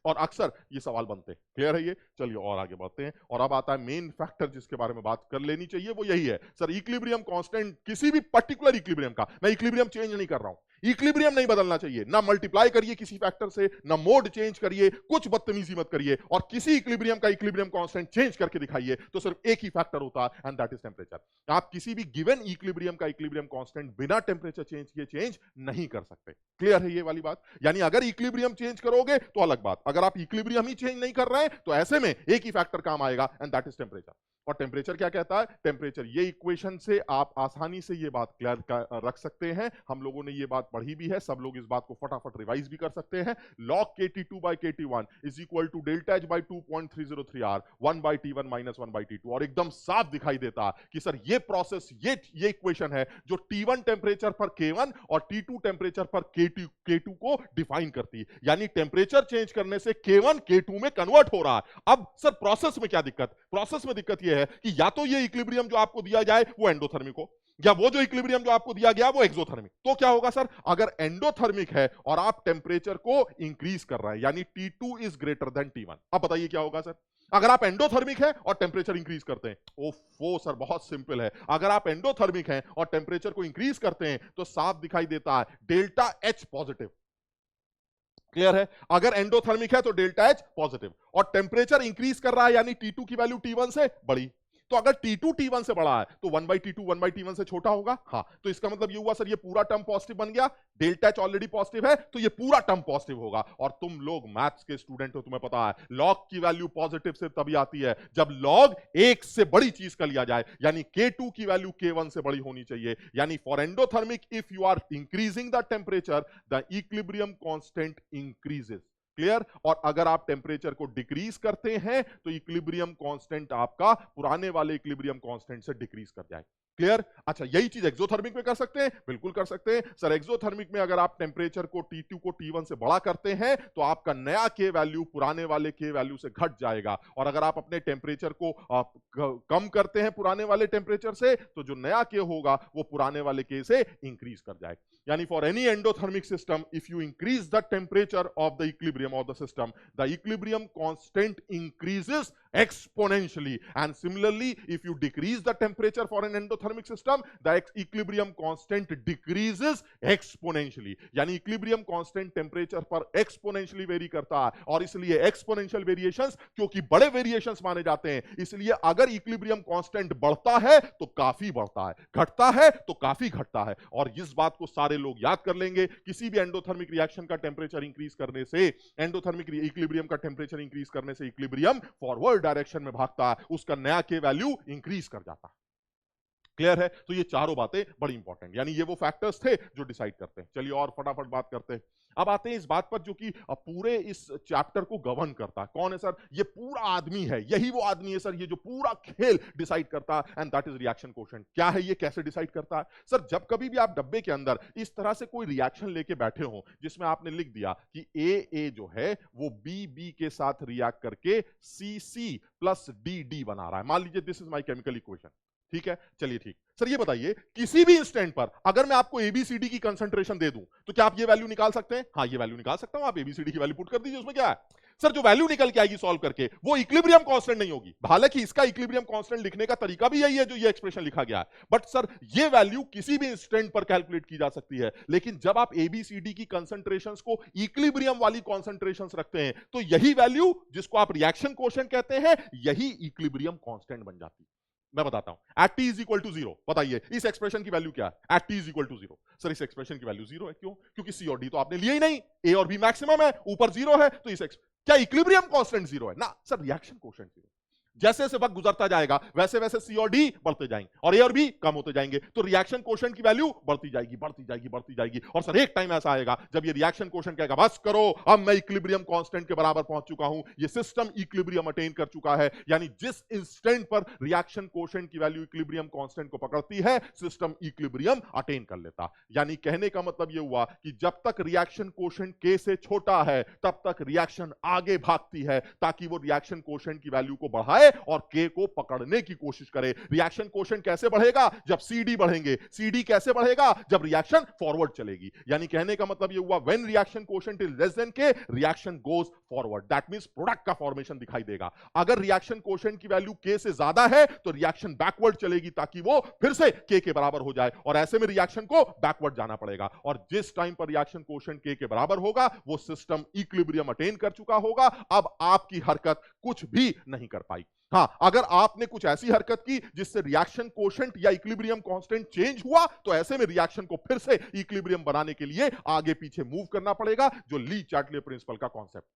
और अक्सर ये सवाल बनते हैं। क्लियर है? ये चलिए और आगे बढ़ते हैं और अब आता है मेन फैक्टर जिसके बारे में बात कर लेनी चाहिए, वो यही है सर इक्विलिब्रियम कांस्टेंट किसी भी पर्टिकुलर इक्विलिब्रियम का, मैं इक्विलिब्रियम चेंज नहीं कर रहा हूं, इक्विलिब्रियम नहीं बदलना चाहिए, ना मल्टीप्लाई करिए किसी फैक्टर से, ना मोड चेंज करिए, कुछ बदतमीजी मत करिए और किसी इक्विलिब्रियम का इक्विलिब्रियम कांस्टेंट चेंज करके दिखाइए तो सिर्फ एक ही फैक्टर होता है एंड दैट इज टेंपरेचर। आप किसी भी गिवन इक्विलिब्रियम का इक्विलिब्रियम कांस्टेंट बिना टेंपरेचर चेंज किए चेंज नहीं कर सकते। क्लियर है ये वाली बात? यानी अगर इक्विलिब्रियम चेंज करोगे तो अलग बात, अगर आप इक्विलिब्रियम ही चेंज नहीं कर रहे हैं तो ऐसे में एक ही फैक्टर काम आएगा एंड दैट इज टेंपरेचर। और टेंपरेचर क्या कहता है? टेंपरेचर ये इक्वेशन से आप आसानी से ये बात क्लियर रख सकते हैं, हम लोगों ने ये बात पढ़ी भी है, सब लोग इस बात को फटाफट रिवाइज भी कर सकते हैं। log KT2 by KT1 is equal to delta H by 2.303 R 1 by T1 minus 1 by T2। और एकदम साफ दिखाई देता कि सर ये प्रोसेस ये इक्वेशन है जो T1 टेंपरेचर पर K1 और T2 टेंपरेचर पर K2 को डिफाइन करती है। यानी टेंपरेचर चेंज करने से K1 K2 में कन्वर्ट हो रहा है। अब सर प्रोसेस में क्या दिक्कत? प्रोसेस में दिक्कत यह है कि या तो ये इक्विलिब्रियम जो आपको दिया जाए वो एंडोथर्मिक हो या वो जो इक्विलिब्रियम जो आपको दिया गया वो एक्सोथर्मिक। तो क्या होगा सर? अगर एंडोथर्मिक है और आप टेंपरेचर को इंक्रीज कर रहे हैं यानी T2 is greater than T1, अब बताइए क्या होगा सर? अगर आप एंडोथर्मिक है और टेंपरेचर इंक्रीज करते हैं, ओफो सर बहुत सिंपल है, अगर आप एंडोथर्मिक हैं और टेंपरेचर को इंक्रीज करते हैं तो साफ दिखाई देता है डेल्टा H पॉजिटिव। क्लियर है? अगर एंडोथर्मिक है तो डेल्टा H पॉजिटिव और टेंपरेचर इंक्रीज कर रहा है यानी T2 की वैल्यू T1 से बड़ी। तो अगर T2 T1 से बड़ा है तो 1 by T2 1 by T1 से छोटा होगा। हाँ, तो इसका मतलब ये हुआ सर ये पूरा टर्म पॉजिटिव बन गया, डेल्टा H ऑलरेडी पॉजिटिव है तो ये पूरा टर्म पॉजिटिव होगा। और तुम लोग मैथ्स के स्टूडेंट हो, तुम्हें पता है लॉग की वैल्यू पॉजिटिव से तभी आती है जब लॉग एक से बड़ी चीज का लिया जाए, यानी K2 की वैल्यू K1 से बड़ी होनी चाहिए। यानी for endothermic if you are increasing the temperature the equilibrium constant increases. Clear? और अगर आप टेंपरेचर को डिक्रीज करते हैं तो इक्विलिब्रियम कांस्टेंट आपका पुराने वाले इक्विलिब्रियम कांस्टेंट से डिक्रीज कर जाए। क्लियर? अच्छा, यही चीज एक्सोथर्मिक में कर सकते हैं, बिल्कुल कर सकते हैं सर। एक्सोथर्मिक में अगर आप टेम्परेचर को T2 को T1 से बड़ा करते हैं तो आपका नया के वैल्यू पुराने वाले के वैल्यू से घट जाएगा, और अगर आप अपने टेम्परेचर को कम करते हैं पुराने वाले टेम्परेचर से तो जो नया के होगा वो पुराने वाले के से इंक्रीज कर जाएगा। यानी for any endothermic system if you increase the temperature of the equilibrium of the system, the equilibrium constant increases exponentially, and similarly if you decrease the temperature for an endothermic system the equilibrium constant decreases exponentially। यानी equilibrium constant temperature पर exponentially vary करता है, और इसलिए exponential variations क्योंकि बड़े variations माने जाते हैं, इसलिए अगर equilibrium constant बढ़ता है तो काफी बढ़ता है, घटता है तो काफी घटता है। और इस बात को सारे लोग याद कर लेंगे, किसी भी एंडोथर्मिक रिएक्शन का टेम्परेचर इंक्रीज करने से, एंडोथर्मिक इक्विलिब्रियम का टेम्परेचर इंक्रीज करने से इक्विलिब्रियम फॉरवर्ड डायरेक्शन में भागता है, उसका नया के वैल्यू इंक्रीज कर जाता है। क्लियर है? तो ये चारों बातें बड़ी इंपॉर्टेंट, यानी ये वो फैक्टर्स थे जो डिसाइड करते हैं। चलिए और फटाफट बात करते हैं। अब आते हैं इस बात पर जो कि पूरे इस चैप्टर को गवर्न करता है। कौन है सर? ये पूरा आदमी है, यही वो आदमी है सर, ये जो पूरा खेल डिसाइड करता है, and that is reaction coefficient. क्या है ये, कैसे डिसाइड करता है? सर जब कभी भी आप डब्बे के अंदर इस तरह से कोई रिएक्शन लेके बैठे हो जिसमें आपने लिख दिया कि ए जो है वो बी के साथ रिएक्ट करके सी प्लस डी बना रहा है, मान लीजिए this is my chemical equation, ठीक है? चलिए ठीक। सर ये बताइए किसी भी इंस्टेंट पर अगर मैं आपको एबीसीडी की कंसंट्रेशन दे दूं तो क्या आप ये वैल्यू निकाल सकते हैं? हाँ ये वैल्यू निकाल सकता हूं, आप एबीसीडी की वैल्यू पुट कर दीजिए, उसमें क्या है? सर जो वैल्यू निकल के आएगी सॉल्व करके वो इक्विलिब्रियम कांस्टेंट नहीं होगी, हालांकि इसका इक्विलिब्रियम कांस्टेंट लिखने का तरीका भी यही है जो ये एक्सप्रेशन लिखा गया है, बट सर ये वैल्यू किसी भी इंस्टेंट पर कैलकुलेट की जा सकती है। लेकिन जब आप एबीसीडी की कंसंट्रेशंस को इक्विलिब्रियम वाली कंसंट्रेशंस रखते हैं तो यही वैल्यू जिसको आप रिएक्शन कोएफिशिएंट कहते हैं यही इक्विलिब्रियम कांस्टेंट बन जाती है। मैं बताता हूं, at T is equal to zero, बताइए इस एक्सप्रेशन की वैल्यू क्या है? At T is equal to zero. Sir इस एक्सप्रेशन की वैल्यू जीरो है, क्यों? क्योंकि सी और डी तो आपने लिया ही नहीं, ए और बी मैक्सिमम है, ऊपर जीरो है, तो क्या इक्विलिब्रियम कांस्टेंट जीरो है ना? Sir reaction coefficient zero. जैसे जैसे वक्त गुजरता जाएगा वैसे वैसे सी और डी बढ़ते जाएंगे और ए और बी कम होते जाएंगे, तो रिएक्शन कोएफिशिएंट की वैल्यू बढ़ती जाएगी बढ़ती जाएगी बढ़ती जाएगी। और सर एक टाइम ऐसा आएगा जब ये रिएक्शन कोएफिशिएंट कहेगा बस करो, अब मैं इक्विलिब्रियम कांस्टेंट के बराबर पहुंच चुका हूं, ये सिस्टम इक्विलिब्रियम अटेन कर चुका है। यानी जिस इंस्टेंट पर रिएक्शन कोएफिशिएंट की वैल्यू इक्विलिब्रियम कांस्टेंट को पकड़ती है सिस्टम इक्विलिब्रियम अटेन कर लेता। यानी कहने का मतलब ये हुआ कि जब तक रिएक्शन कोएफिशिएंट के से छोटा है तब तक रिएक्शन आगे भागती है ताकि वो रिएक्शन कोएफिशिएंट की वैल्यू को बढ़ाए और के को पकड़ने की कोशिश करे। रिएक्शन कोएफिशिएंट कैसे बढ़ेगा? जब सीडी बढ़ेंगे। सीडी कैसे बढ़ेगा? जब रिएक्शन फॉरवर्ड चलेगी। यानी कहने का मतलब यह हुआ when reaction coefficient is less than K reaction goes forward, that means product का फॉर्मेशन दिखाई देगा। अगर रिएक्शन कोएफिशिएंट की वैल्यू के से ज्यादा है तो रिएक्शन बैकवर्ड चलेगी ताकि वो फिर से के बराबर हो जाए, और ऐसे में रिएक्शन को बैकवर्ड जाना पड़ेगा। और जिस टाइम पर रिएक्शन कोएफिशिएंट के बराबर होगा वो सिस्टम इक्विलिब्रियम अटेन कर चुका होगा। अब आपकी हरकत कुछ भी नहीं कर पाई। हां, अगर आपने कुछ ऐसी हरकत की जिससे रिएक्शन कोएफिशिएंट या इक्विलिब्रियम कांस्टेंट चेंज हुआ तो ऐसे में रिएक्शन को फिर से इक्विलिब्रियम बनाने के लिए आगे पीछे मूव करना पड़ेगा, जो ली चार्टले प्रिंसिपल का कॉन्सेप्ट।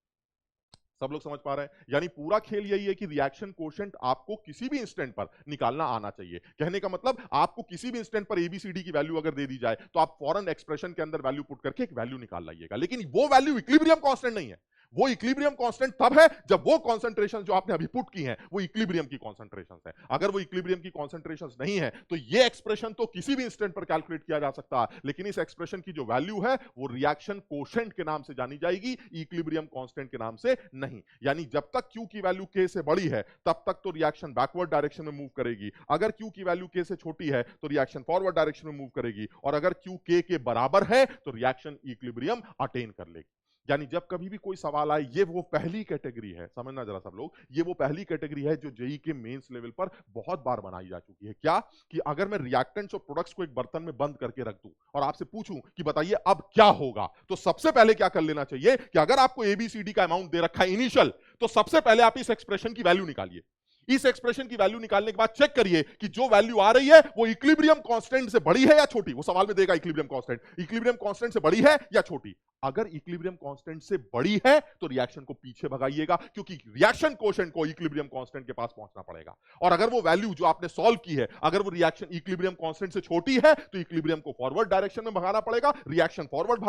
सब लोग समझ पा रहे हैं? यानी पूरा खेल यही है कि रिएक्शन कोएफिशिएंट आपको किसी भी इंस्टेंट पर निकालना आना चाहिए। कहने का मतलब आपको किसी भी इंस्टेंट पर एबीसीडी की वैल्यू अगर दे दी जाए तो आप फौरन एक्सप्रेशन के अंदर वैल्यू पुट करके एक वैल्यू निकाल लाइएगा, लेकिन वो वैल्यू इक्विलिब्रियम कांस्टेंट नहीं है। वो इक्विलिब्रियम कांस्टेंट तब है जब वो कॉन्सेंट्रेशन जो आपने अभी पुट की हैं वो इक्विलिब्रियम की कॉन्सेंट्रेशंस है। अगर वो इक्विलिब्रियम की कॉन्सेंट्रेशंस नहीं है तो ये एक्सप्रेशन तो किसी भी इंस्टेंट पर कैलकुलेट किया जा सकता है, लेकिन इस एक्सप्रेशन की जो वैल्यू है वो रिएक्शन कोएफिशिएंट के नाम से जानी जाएगी, इक्विलिब्रियम कांस्टेंट के नाम से नहीं। यानी जब तक क्यू की वैल्यू के से बड़ी है तब तक तो रिएक्शन बैकवर्ड डायरेक्शन में मूव करेगी, अगर क्यू की वैल्यू के से छोटी है तो रिएक्शन फॉरवर्ड डायरेक्शन में मूव करेगी, और अगर क्यू के बराबर है तो रिएक्शन इक्विलिब्रियम अटेन कर लेगी। यानी जब कभी भी कोई सवाल आए, ये वो पहली कैटेगरी है, समझना जरा सब लोग, ये वो पहली कैटेगरी है जो जेई के मेंस लेवल पर बहुत बार बनाई जा चुकी है। क्या कि अगर मैं रिएक्टेंट्स और प्रोडक्ट्स को एक बर्तन में बंद करके रख दूं और आपसे पूछूं कि बताइए अब क्या होगा, तो सबसे पहले क्या कर लेना चाहिए कि अगर आपको एबीसीडी का अमाउंट दे रखा है इनिशियल, तो सबसे पहले आप इस एक्सप्रेशन की वैल्यू निकालिए। इस एक्सप्रेशन की वैल्यू निकालने के बाद चेक करिए कि जो वैल्यू आ रही है वो इक्विलिब्रियम कांस्टेंट से बड़ी है या छोटी। वो सवाल में देगा इक्विलिब्रियम कांस्टेंट से बड़ी है या छोटी। अगर इक्विलिब्रियम कांस्टेंट से बड़ी है तो रिएक्शन को पीछे भगाइएगा, क्योंकि रिएक्शन कोशेंट को इक्विलिब्रियम कांस्टेंट के पास पहुंचना पड़ेगा। और अगर वो वैल्यू जो आपने सॉल्व की है, अगर वो रिएक्शन इक्विलिब्रियम कांस्टेंट से छोटी है तो इक्विलिब्रियम को फॉरवर्ड डायरेक्शन में भगाना पड़ेगा, रिएक्शन फॉरवर्ड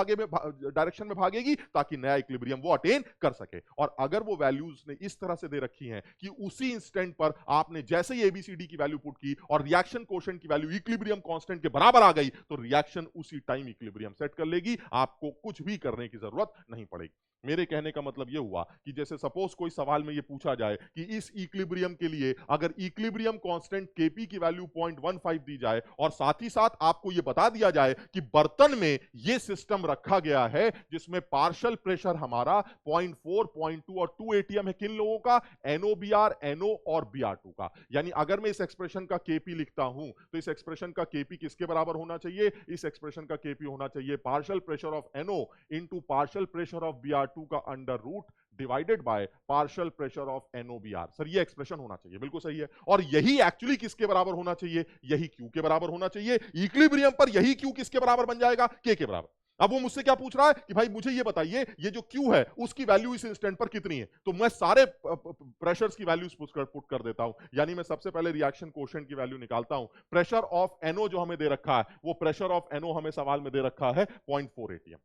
डायरेक्शन में भागेगी ताकि नया इक्विलिब्रियम वो अटेन कर सके। और अगर वो वैल्यूज ने इस तरह से दे रखी हैं कि उसी इंस्टेंट पर आपने जैसे ही एबीसीडी की वैल्यू पुट की और रिएक्शन कोशेंट की वैल्यू इक्विलिब्रियम कांस्टेंट के बराबर आ गई, तो रिएक्शन उसी टाइम इक्विलिब्रियम सेट कर लेगी, आपको कुछ भी करने की जरूरत नहीं पड़ेगी। मेरे कहने का मतलब यह हुआ कि जैसे सपोज कोई सवाल में यह पूछा जाए कि इस इक्विलिब्रियम के लिए अगर इक्विलिब्रियम कांस्टेंट केपी की वैल्यू 0.15 दी जाए और साथ ही साथ आपको यह बता दिया जाए कि बर्तन में यह सिस्टम रखा गया है जिसमें पार्शियल प्रेशर हमारा 0.4, 0.2 और 2 एटीएम है, किन लोगों का? एनओबीआर, एनओ और बीआर2 का। यानी अगर मैं इस एक्सप्रेशन का केपी लिखता हूं तो इस एक्सप्रेशन का केपी किसके बराबर होना चाहिए? इस एक्सप्रेशन का केपी होना चाहिए partial pressure of N O into partial pressure of B R two का under root divided by partial pressure of N O B R. Sir ये एक्सप्रेशन होना चाहिए, बिल्कुल सही है। और यही एक्चुअली किसके बराबर होना चाहिए? यही क्यू के बराबर होना चाहिए। इक्विलिब्रियम पर यही क्यू किसके बराबर बन जाएगा? के बराबर। अब वो मुझसे क्या पूछ रहा है कि भाई मुझे ये बताइए ये जो क्यू है उसकी वैल्यू इस इंस्टेंट पर कितनी है। तो मैं सारे प्रेशर्स की वैल्यूज पुट कर देता हूं। यानी मैं सबसे पहले रिएक्शन कोशेंट की वैल्यू निकालता हूं। प्रेशर ऑफ एनओ जो हमें दे रखा है, वो प्रेशर ऑफ एनओ हमें सवाल में दे रखा है 0.4 एटीएम।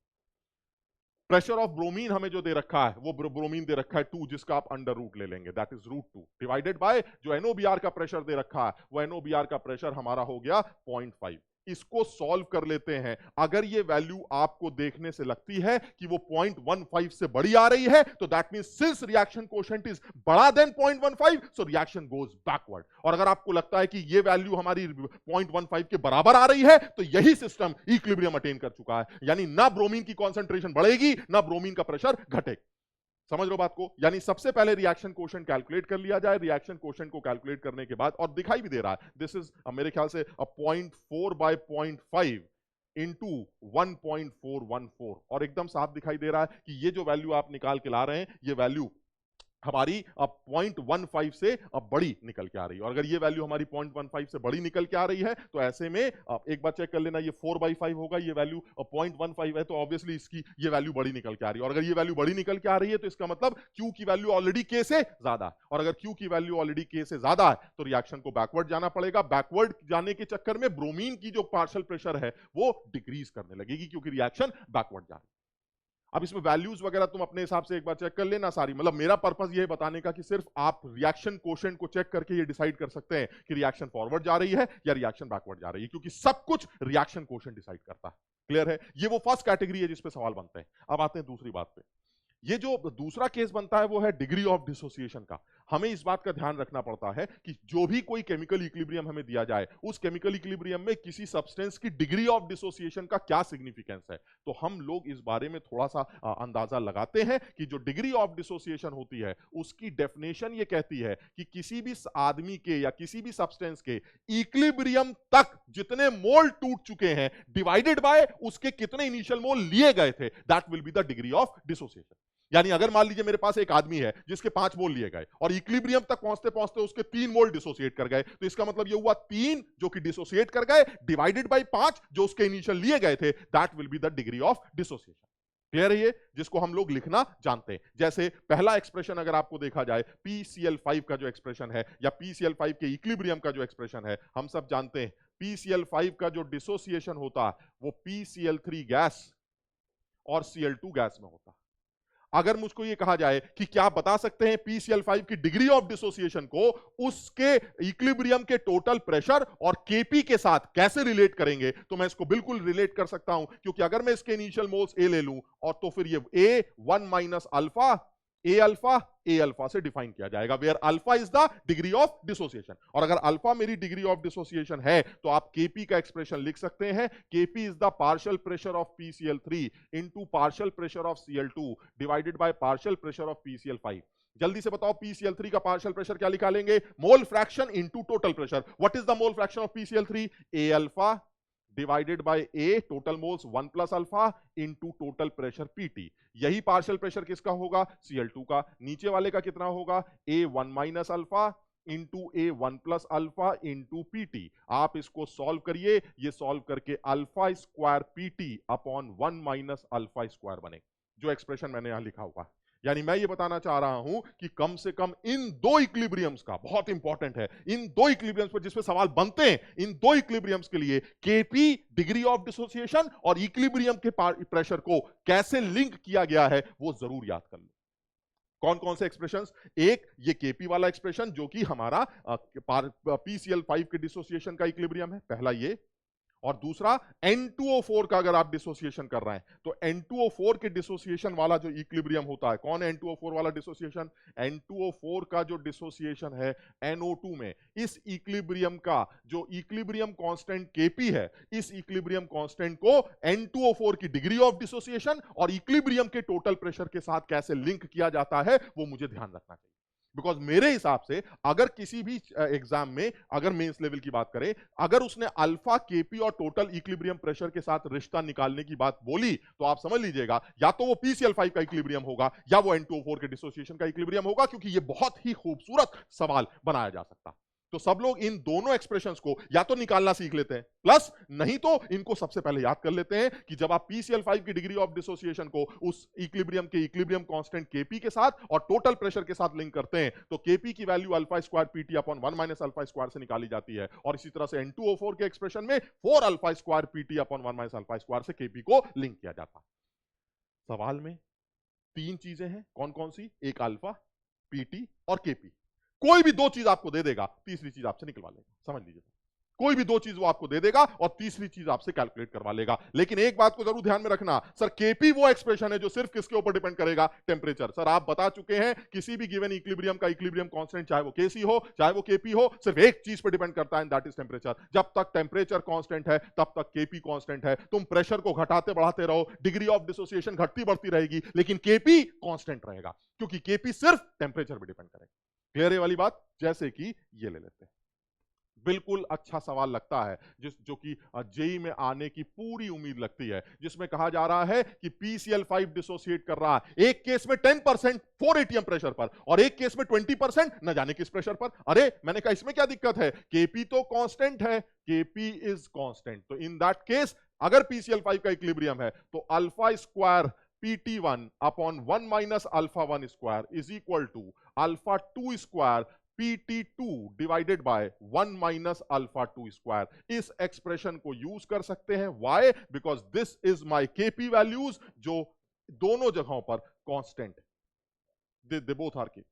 प्रेशर ऑफ ब्रोमीन हमें जो दे रखा है वो ब्रोमीन दे रखा है 2, जिसका आप अंडर रूट ले लेंगे, दैट इज √2 डिवाइडेड बाय जो एनओबीआर का प्रेशर दे रखा है वो एनओबीआर का प्रेशर हमारा हो गया 0.5। इसको सॉल्व कर लेते हैं। अगर ये वैल्यू आपको देखने से लगती है कि वो 0.15 से बड़ी आ रही है तो that means since reaction quotient is बड़ा than 0.15 so reaction goes backward. और अगर आपको लगता है कि ये वैल्यू हमारी 0.15 के बराबर आ रही है तो यही सिस्टम इक्विलिब्रियम अटेन कर चुका है। यानी ना ब्रोमीन की कॉन्सेंट्रेशन बढ़ेगी ना ब्रोमीन का प्रेशर घटेगा। समझ रहे हो बात को? यानी सबसे पहले रिएक्शन कोशेंट कैलकुलेट कर लिया जाए। रिएक्शन कोशेंट को कैलकुलेट करने के बाद, और दिखाई भी दे रहा है, दिस इज मेरे ख्याल से 0.4 बाय 0.5 इंटू 1.414, और एकदम साफ दिखाई दे रहा है कि ये जो वैल्यू आप निकाल के ला रहे हैं ये वैल्यू हमारी अब 0.15 से अब बड़ी निकल के आ रही है। और अगर ये वैल्यू हमारी 0.15 से बड़ी निकल के आ रही है तो ऐसे में एक बार चेक कर लेना, ये 4/5 होगा, ये वैल्यू 0.15 है तो ऑब्वियसली इसकी ये वैल्यू बड़ी निकल के आ रही है। और अगर ये वैल्यू बड़ी निकल के आ रही है तो इसका मतलब Q की वैल्यू ऑलरेडी K से ज्यादा है। और अगर Q की वैल्यू ऑलरेडी K से ज्यादा है तो रिएक्शन को बैकवर्ड जाना पड़ेगा। बैकवर्ड जाने के चक्कर में ब्रोमीन की जो पार्शियल प्रेशर है वो डिक्रीज करने लगेगी क्योंकि रिएक्शन बैकवर्ड जा रही है। अब इसमें वैल्यूज वगैरह तुम अपने हिसाब से एक बार चेक कर लेना सारी। मतलब मेरा पर्पस ये बताने का कि सिर्फ आप रिएक्शन कोशेंट को चेक करके ये डिसाइड कर सकते हैं कि रिएक्शन फॉरवर्ड जा रही है या रिएक्शन बैकवर्ड जा रही है, क्योंकि सब कुछ रिएक्शन कोशेंट डिसाइड करता है। क्लियर है? ये वो फर्स्ट कैटेगरी है जिसपे सवाल बनते हैं। अब आते हैं दूसरी बात पे। ये जो दूसरा केस बनता है वो है डिग्री ऑफ डिसोसिएशन का। हमें इस बात का ध्यान रखना पड़ता है कि जो भी कोई केमिकल इक्विलिब्रियम हमें दिया जाए उस केमिकल इक्विलिब्रियम में किसी सब्सटेंस की डिग्री ऑफ डिसोसिएशन का क्या सिग्निफिकेंस है। तो हम लोग इस बारे में थोड़ा सा अंदाजा लगाते हैं कि जो डिग्री ऑफ डिसोसिएशन होती है उसकी डेफिनेशन ये कहती है कि किसी भी आदमी के या किसी भी सब्सटेंस के इक्विलिब्रियम तक जितने मोल टूट चुके हैं डिवाइडेड बाय उसके कितने इनिशियल मोल लिए गए थे, that will be the degree of dissociation. यानी अगर मान लीजिए मेरे पास एक आदमी है जिसके 5 मोल लिए गए और इक्विलिब्रियम तक पहुंचते पहुंचते उसके 3 मोल डिसोसिएट कर गए, तो इसका मतलब ये हुआ 3 जो कि डिसोसिएट कर गए डिवाइडेड बाय 5 जो उसके इनिशियल लिए गए थे, that will be the degree of dissociation. Clear है? ये जिसको हम लोग लिखना जानते हैं। जैसे पहला एक्सप्रेशन अगर आपको देखा जाए PCl5 का जो एक्सप्रेशन है या PCl5 के इक्विलिब्रियम का जो एक्सप्रेशन है, हम सब जानते हैं PCl5 का जो डिसोसिएशन होता है वो PCl3 गैस और Cl2 गैस में होता है। अगर मुझको ये कहा जाए कि क्या आप बता सकते हैं PCl5 की डिग्री ऑफ डिसोसिएशन को उसके इक्विलिब्रियम के टोटल प्रेशर और Kp के साथ कैसे रिलेट करेंगे, तो मैं इसको बिल्कुल रिलेट कर सकता हूं, क्योंकि अगर मैं इसके इनिशियल मोल्स A ले लूं और तो फिर ये A1 minus alpha A alpha से डिफाइन किया जाएगा, where alpha is the degree of dissociation. और अगर अल्फा मेरी डिग्री ऑफ डिसोसिएशन है तो आप Kp का एक्सप्रेशन लिख सकते हैं, Kp is the partial pressure of PCl3 into partial pressure of Cl2 divided by partial pressure of PCl5। जल्दी से बताओ PCl3 का पार्शियल प्रेशर क्या निकालेंगे? Mole fraction into total pressure. What is the mole fraction of PCl3? A alpha divided by A total moles 1 plus alpha into total pressure PT। यही पार्शियल प्रेशर किसका होगा? Cl2 का। नीचे वाले का कितना होगा? A1 minus alpha into A one plus alpha into PT. आप इसको सॉल्व करिए, ये सॉल्व करके alpha square PT upon 1 minus alpha square बने, जो एक्सप्रेशन मैंने यहां लिखा हुआ है। यानी मैं ये बताना चाह रहा हूं कि कम से कम इन दो इक्विलिब्रियम्स का, बहुत इंपॉर्टेंट है, इन दो इक्विलिब्रियम्स पर जिसपे सवाल बनते हैं, इन दो इक्विलिब्रियम्स के लिए केपी डिग्री ऑफ डिसोसिएशन और इक्विलिब्रियम के प्रेशर को कैसे लिंक किया गया है वो जरूर याद कर लो। कौन कौन से एक्सप्रेशंस? एक ये केपी वाला एक्सप्रेशन जो कि हमारा PCl5 के डिसोसिएशन का इक्विलिब्रियम है, पहला ये। और दूसरा N2O4 का अगर आप डिसोसिएशन कर रहे हैं तो N2O4 के डिसोसिएशन वाला जो इक्विलिब्रियम होता है, कौन है N2O4 वाला डिसोसिएशन? N2O4 का जो डिसोसिएशन है NO2 में, इस इक्विलिब्रियम का जो इक्विलिब्रियम कांस्टेंट Kp है, इस इक्विलिब्रियम कांस्टेंट को N2O4 की डिग्री ऑफ डिसोसिएशन और इक्विलिब्रियम के टोटल प्रेशर के साथ कैसे लिंक किया जाता है वो मुझे ध्यान रखना चाहिए। बिकॉज मेरे हिसाब से अगर किसी भी एग्जाम में, अगर मेंस लेवल की बात करें, अगर उसने अल्फा केपी और टोटल इक्विलिब्रियम प्रेशर के साथ रिश्ता निकालने की बात बोली तो आप समझ लीजिएगा या तो वो PCl5 का इक्विलिब्रियम होगा या वो N2O4 के डिसोसिएशन का इक्विलिब्रियम होगा, क्योंकि ये बहुत ही खूबसूरत सवाल बनाया जा सकता। तो सब लोग इन दोनों एक्सप्रेशंस को या तो निकालना सीख लेते हैं, प्लस नहीं तो इनको सबसे पहले याद कर लेते हैं कि जब आप PCl5 की डिग्री ऑफ डिसोसिएशन को उस इक्विलिब्रियम के इक्विलिब्रियम कांस्टेंट Kp के साथ और टोटल प्रेशर के साथ लिंक करते हैं तो Kp की value alpha square PT upon 1 minus alpha square से निकाली जाती है, और इसी तरह से N2O4 के एक्सप्रेशन में 4 alpha square PT upon 1 minus alpha square से Kp को लिंक किया जाता है। सवाल में तीन चीजें हैं, कौन कौन सी? एक अल्फा, पीटी और Kp। कोई भी दो चीज आपको दे देगा, तीसरी चीज आपसे निकलवा लेगा, समझ लीजिए। कोई भी दो चीज वो आपको दे देगा और तीसरी चीज आपसे कैलकुलेट करवा लेगा। लेकिन एक बात को जरूर ध्यान में रखना, सर केपी वो एक्सप्रेशन है जो सिर्फ किसके ऊपर डिपेंड करेगा? टेम्परेचर। सर आप बता चुके हैं किसी भी गिवन इक्विलिब्रियम का इक्विलिब्रियम कांस्टेंट चाहे वो केसी हो चाहे वो केपी हो, सिर्फ एक चीज पर डिपेंड करता है, दैट इज टेम्परेचर। जब तक टेम्परेचर कांस्टेंट है तब तक केपी कांस्टेंट है। तुम प्रेशर को घटाते बढ़ाते रहो, डिग्री ऑफ डिसोसिएशन घटती बढ़ती रहेगी, लेकिन केपी कांस्टेंट रहेगा, क्योंकि केपी सिर्फ टेम्परेचर पर डिपेंड करेगा। क्लियर है वाली बात? जैसे कि ये ले लेते हैं, बिल्कुल अच्छा सवाल लगता है जो कि जेई में आने की पूरी उम्मीद लगती है, जिसमें कहा जा रहा है कि PCl5 डिसोसिएट कर रहा है, एक केस में 10% 4 atm प्रेशर पर और एक केस में 20% न जाने किस प्रेशर पर। अरे मैंने कहा इसमें क्या दिक्कत है? Kp तो कांस्टेंट है, Kp इज कांस्टेंट, तो इन दैट केस अगर PCl5 का इक्विलिब्रियम है तो alpha square PT1 upon 1 minus alpha 1 square is equal to alpha 2 square PT2 divided by 1 minus alpha 2 square. इस एक्सप्रेशन को यूज कर सकते हैं, why? Because this is my Kp values जो दोनों जगहों पर कांस्टेंट है, दे बोथ आर Kp।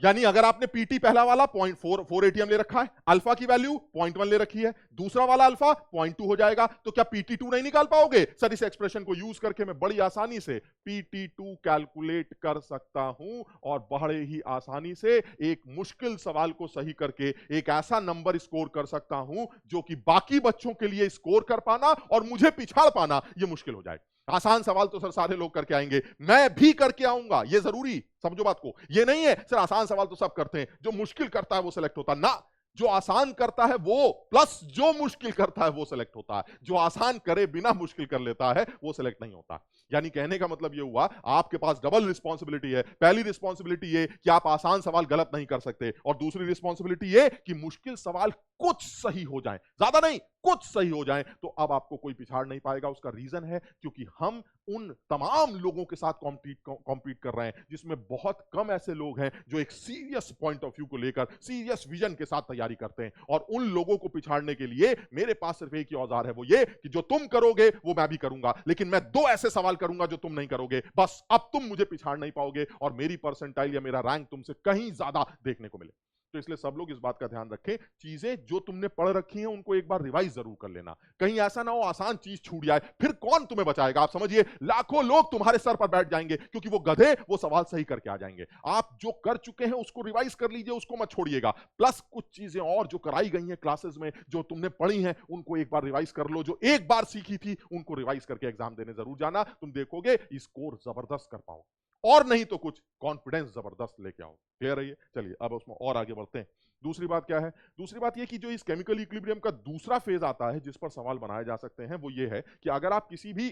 यानी अगर आपने पीटी पहला वाला 0.4 एटीएम ले रखा है, अल्फा की वैल्यू 0.1 ले रखी है, दूसरा वाला अल्फा 0.2 हो जाएगा, तो क्या PT2 नहीं निकाल पाओगे? सर इस एक्सप्रेशन को यूज करके मैं बड़ी आसानी से PT2 कैलकुलेट कर सकता हूं और बड़े ही आसानी से एक मुश्किल सवाल को सही करके एक ऐसा नंबर स्कोर कर सकता हूं जो कि बाकी बच्चों के लिए स्कोर कर पाना और मुझे पिछाड़ पाना यह मुश्किल हो जाए। आसान सवाल तो सर सारे लोग करके आएंगे, मैं भी करके आऊंगा, ये जरूरी समझो बात को। ये नहीं है सर आसान सवाल तो सब करते हैं, जो मुश्किल करता है वो सिलेक्ट होता ना, जो आसान करता है वो प्लस जो मुश्किल करता है वो सिलेक्ट होता है, जो आसान करे बिना मुश्किल कर लेता है वो सिलेक्ट नहीं होता। यानी कहने का मतलब ये हुआ आपके पास डबल रिस्पॉन्सिबिलिटी है। पहली रिस्पॉन्सिबिलिटी ये कि आप आसान सवाल गलत नहीं कर सकते, और दूसरी रिस्पॉन्सिबिलिटी ये कि मुश्किल सवाल कुछ सही हो जाए, ज्यादा नहीं कुछ सही हो जाए, तो अब आपको कोई पिछाड़ नहीं पाएगा। उसका रीजन है क्योंकि हम उन तमाम लोगों के साथ कॉम्पीट कर रहे हैं जिसमें बहुत कम ऐसे लोग हैं जो एक सीरियस पॉइंट ऑफ व्यू को लेकर सीरियस विजन के साथ तैयारी करते हैं। और उन लोगों को पिछाड़ने के लिए मेरे पास सिर्फ एक ही औजार है, वो ये कि जो तुम करोगे वो मैं भी करूंगा, लेकिन मैं दो ऐसे सवाल करूंगा जो तुम नहीं करोगे। बस अब तुम मुझे पिछाड़ नहीं पाओगे और मेरी परसेंटाइल या मेरा रैंक तुमसे कहीं ज्यादा देखने को मिले। तो इसलिए सब लोग इस बात का ध्यान रखें, चीजें जो तुमने पढ़ रखी हैं उनको एक बार रिवाइज जरूर कर लेना, कहीं ऐसा ना हो आसान चीज छूट जाए, फिर कौन तुम्हें बचाएगा? आप समझिए लाखों लोग तुम्हारे सर पर बैठ जाएंगे क्योंकि वो गधे वो सवाल सही करके आ जाएंगे। आप जो कर चुके हैं उसको रिवाइज कर लीजिए, उसको मत छोड़िएगा, प्लस कुछ चीजें और जो कराई गई हैं क्लासेस में जो तुमने पढ़ी हैं उनको एक बार रिवाइज कर लो, जो एक बार सीखी थी उनको रिवाइज करके एग्जाम देने जरूर जाना, तुम देखोगे स्कोर जबरदस्त कर पाओ, और नहीं तो कुछ कॉन्फिडेंस जबरदस्त लेके आओ। क्लियर है ये? चलिए अब उसमें और आगे बढ़ते हैं। दूसरी बात क्या है? दूसरी बात ये कि जो इस केमिकल इक्विलिब्रियम का दूसरा फेज आता है जिस पर सवाल बनाए जा सकते हैं वो ये है कि अगर आप किसी भी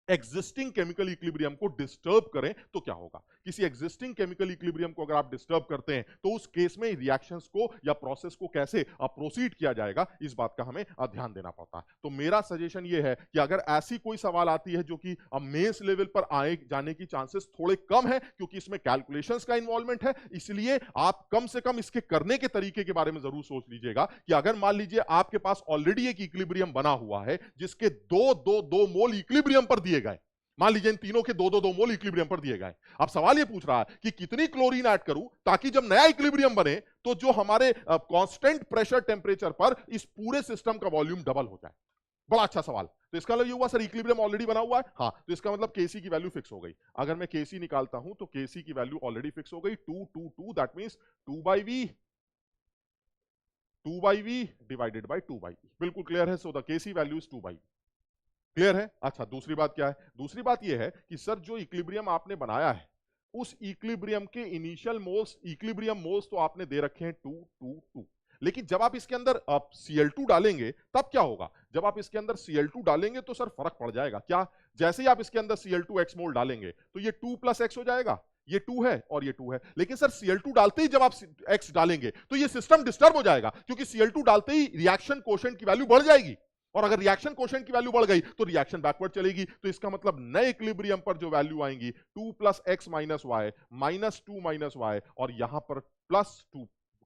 एग्जिस्टिंग केमिकल इक्विलिब्रियम को डिस्टर्ब करें तो क्या होगा। किसी एग्जिस्टिंग केमिकल इक्विलिब्रियम को अगर आप डिस्टर्ब करते हैं तो उस केस में रिएक्शंस को या प्रोसेस को कैसे प्रोसीड किया जाएगा, इस बात का हमें ध्यान देना पड़ता है। तो मेरा सजेशन ये है कि अगर ऐसी कोई सवाल आती है जो कि मेंस लेवल पर आए जाने की चांसेस थोड़े कम है, क्योंकि इसमें कैलकुलेशंस का इन्वॉल्वमेंट है, इसलिए आप कम से कम इसके करने के तरीके के बारे में जरूर सोच लीजिएगा कि अगर मान लीजिए आपके पास ऑलरेडी एक इक्विलिब्रियम बना हुआ है जिसके दो मोल इक्विलिब्रियम पर दिए गए, मान लीजिए इन तीनों के दो मोल इक्विलिब्रियम पर दिए गए। अब सवाल ये पूछ रहा है कि कितनी क्लोरीन ऐड करूं ताकि जब नया इक्विलिब्रियम बने तो जो हमारे कांस्टेंट प्रेशर टेंपरेचर पर इस पूरे सिस्टम का वॉल्यूम डबल हो जाए। बड़ा अच्छा सवाल। तो इसका मतलब ये हुआ सर इक्विलिब्रियम ऑलरेडी बना हुआ है, हाँ, तो इसका मतलब केसी की वैल्यू फिक्स हो गई। अगर मैं केसी निकालता हूं तो केसी की वैल्यू ऑलरेडी फिक्स हो गई 2 that means 2/v divided by 2/e। बिल्कुल क्लियर है। So the Kc value is 2/e। Clear है। अच्छा, दूसरी बात क्या है? दूसरी बात यह है कि सर जो इक्विलिब्रियम आपने बनाया है उस इक्विलिब्रियम के इनिशियल मोल्स, इक्विलिब्रियम मोल्स तो आपने दे रखे हैं 2 2 2, लेकिन जब आप इसके अंदर Cl2 डालेंगे तब क्या होगा? जब आप इसके अंदर Cl2 डालेंगे तो सर फर्क पड़ जाएगा। क्या? जैसे ही आप इसके अंदर Cl2 x मोल डालेंगे तो ये 2 + x हो जाएगा, ये 2 है और ये 2 है। लेकिन सर Cl2 डालते ही जब आप x डालेंगे तो ये सिस्टम डिस्टर्ब हो जाएगा, क्योंकि Cl2 डालते ही रिएक्शन कोशेंट की वैल्यू बढ़ जाएगी, और अगर रिएक्शन कोशेंट की वैल्यू बढ़ गई तो रिएक्शन बैकवर्ड चलेगी। तो इसका मतलब नए इक्विलिब्रियम पर जो वैल्यू आएंगी 2 + x - y -2 - y और यहां पर +2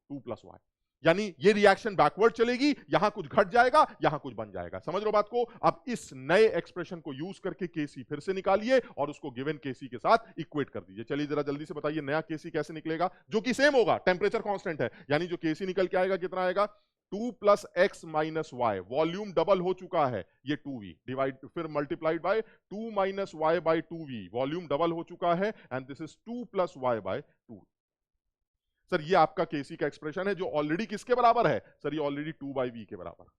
2 + y, यानी ये रिएक्शन बैकवर्ड चलेगी, यहां कुछ घट जाएगा, यहां कुछ बन जाएगा। समझ रहे हो बात को? अब इस नए एक्सप्रेशन को यूज करके केसी फिर से निकालिए और उसको गिवन केसी के साथ इक्वेट कर दीजिए। चलिए जरा जल्दी से बताइए नया केसी कैसे निकलेगा, जो कि सेम होगा, टेंपरेचर कांस्टेंट है, यानी जो केसी निकल के आएगा कितना आएगा? 2 + x - y, वॉल्यूम डबल हो चुका है, ये 2v डिवाइड फिर multiplied by 2 - y / 2v, volume double हो चुका है, and this is 2 + y / 2। Sir ये आपका केसी का एक्सप्रेशन है जो ऑलरेडी किसके बराबर है? सर ये ऑलरेडी 2/v के बराबर।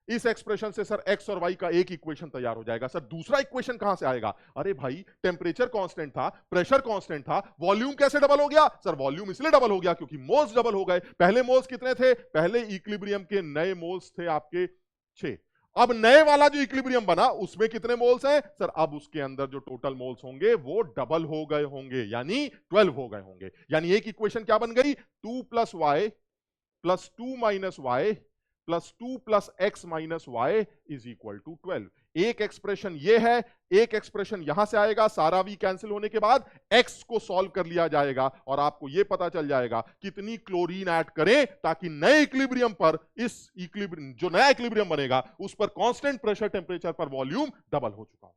इस एक्सप्रेशन से सर x और y का एक इक्वेशन तैयार हो जाएगा। सर दूसरा इक्वेशन कहां से आएगा? अरे भाई टेंपरेचर कांस्टेंट था, प्रेशर कांस्टेंट था, वॉल्यूम कैसे डबल हो गया? सर वॉल्यूम इसलिए डबल हो गया क्योंकि मोल्स डबल हो गए। पहले मोल्स कितने थे? पहले इक्विलिब्रियम के नए मोल्स थे आपके 6। अब नए वाला जो इक्विलिब्रियम बना उसमें कितने मोल्स हैं? सर अब उसके अंदर जो टोटल मोल्स होंगे वो डबल हो गए होंगे, यानी 12 हो गए होंगे। यानी एक इक्वेशन क्या बन गई? 2 + y + 2 - y + 2 + x - y = 12। एक एक्सप्रेशन ये है, एक एक्सप्रेशन यहां से आएगा, सारा v कैंसिल होने के बाद x को सॉल्व कर लिया जाएगा और आपको यह पता चल जाएगा कितनी क्लोरीन ऐड करें ताकि नए इक्विलिब्रियम पर, इस इक्विलिब्रियम जो नया इक्विलिब्रियम बनेगा उस पर कांस्टेंट प्रेशर टेंपरेचर पर वॉल्यूम डबल हो चुका हो।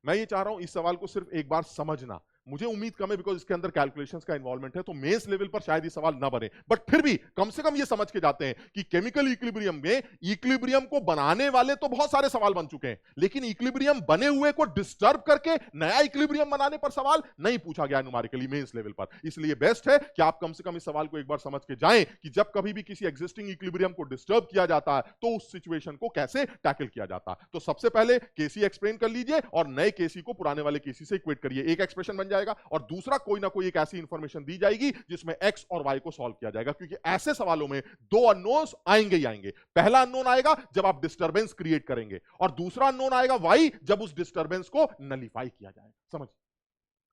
मैं ये चाह रहा हूं इस सवाल को सिर्फ एक बार समझना। मुझे उम्मीद कम है बिकॉज इसके अंदर कैलकुलेशंस का इन्वॉल्वमेंट है, तो मेंस लेवल पर शायद ये सवाल ना बने, बट फिर भी कम से कम ये समझ के जाते हैं कि केमिकल इक्विलिब्रियम में इक्विलिब्रियम को बनाने वाले तो बहुत सारे सवाल बन चुके हैं, लेकिन इक्विलिब्रियम बने हुए को डिस्टर्ब करके नया इक्विलिब्रियम बनाने पर सवाल नहीं पूछा गया न्यूमेरिकली मेंस लेवल पर। इसलिए बेस्ट है कि आप कम से कम इस सवाल को एक बार समझ के जाएं कि जब कभी भी किसी एग्जिस्टिंग इक्विलिब्रियम को डिस्टर्ब किया जाता है तो उस सिचुएशन को कैसे टैकल किया जाता है। तो सबसे पहले केसी एक्सप्लेन कर लीजिए और नए केसी को पुराने वाले केसी से इक्वेट करिए, एक एक्सप्रेशन बन जाएगा और दूसरा कोई ना कोई एक ऐसी इंफॉर्मेशन दी जाएगी जिसमें x और y को सॉल्व किया जाएगा, क्योंकि ऐसे सवालों में दो अननोन्स आएंगे ही आएंगे। पहला अननोन आएगा जब आप डिस्टरबेंस क्रिएट करेंगे और दूसरा अननोन आएगा y जब उस डिस्टरबेंस को नलिफाई किया जाएगा। समझ?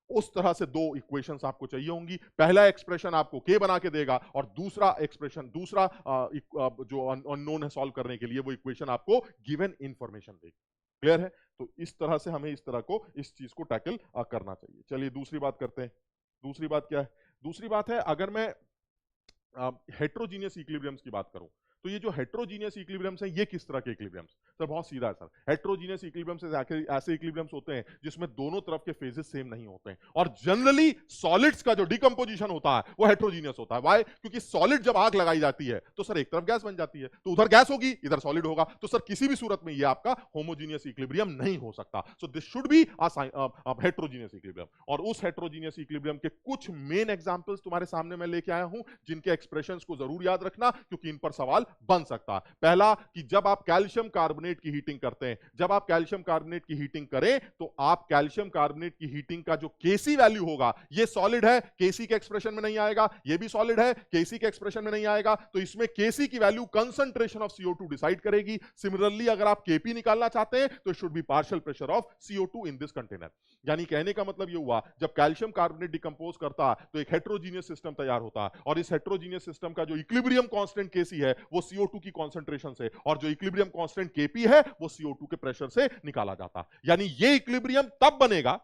उस तरह से दो इक्वेशंस आपको चाहिए होंगी। पहला एक्सप्रेशन आपको k बना के देगा और दूसरा एक्सप्रेशन, दूसरा जो अननोन है सॉल्व करने के लिए, वो इक्वेशन आपको गिवन इंफॉर्मेशन देगी। क्लियर है? तो इस तरह से हमें इस तरह को इस चीज को टैकल करना चाहिए। चलिए दूसरी बात करते हैं। दूसरी बात क्या है? दूसरी बात है अगर मैं हेट्रोजीनियस इक्विलिब्रियम्स की बात करूं तो ये जो हेट्रोजीनियस इक्विलिब्रियम्स हैं ये किस तरह के इक्विलिब्रियम्स? सर बहुत सीधा है सर, हेट्रोजीनियस इक्विलिब्रियम्स ऐसे इक्विलिब्रियम्स होते हैं जिसमें दोनों तरफ के फेजेस सेम नहीं होते हैं और जनरली सॉलिड्स का जो डिकम्पोजिशन होता है वो हेट्रोजीनियस होता है। व्हाई? क्योंकि सॉलिड जब आग लगाई जाती है तो सर एक तरफ गैस बन जाती है, तो उधर गैस होगी इधर सॉलिड होगा, तो सर किसी भी सूरत में ये आपका होमोजीनियस इक्विलिब्रियम नहीं हो सकता। So this should be heterogeneous equilibrium. और उस हेट्रोजीनियस इक्विलिब्रियम के कुछ मेन एग्जांपल्स तुम्हारे सामने मैं लेके आया हूं जिनके एक्सप्रेशंस को जरूर याद रखना क्योंकि इन पर सवाल बन सकता है। पहला कि जब आप कैल्शियम कार्बोनेट कार्बोनेट की हीटिंग करते हैं, जब आप कैल्शियम कार्बोनेट की हीटिंग करें तो आप कैल्शियम कार्बोनेट की हीटिंग का जो केसी वैल्यू होगा, ये सॉलिड है, केसी के एक्सप्रेशन में नहीं आएगा, ये भी सॉलिड है, केसी के एक्सप्रेशन में नहीं आएगा, तो इसमें केसी की value concentration of CO2 decide करेगी। सिमिलरली अगर आप केपी निकालना चाहते हैं तो should be partial pressure of CO2 in this container. यानी कहने का मतलब ये हुआ, जब कैल्शियम कार्बोनेट डिकम्पोज करता तो एक हेट्रोजीनियस सिस्टम तैयार होता, और इस हेट्रोजीनियस सिस्टम का जो इक्विलिब्रियम कांस्टेंट केसी है वो CO2 की कंसंट्रेशन से, और जो इक्विलिब्रियम कांस्टेंट केपी है वो CO2 के प्रेशर से निकाला जाता। यानी ये इक्विलिब्रियम तब बनेगा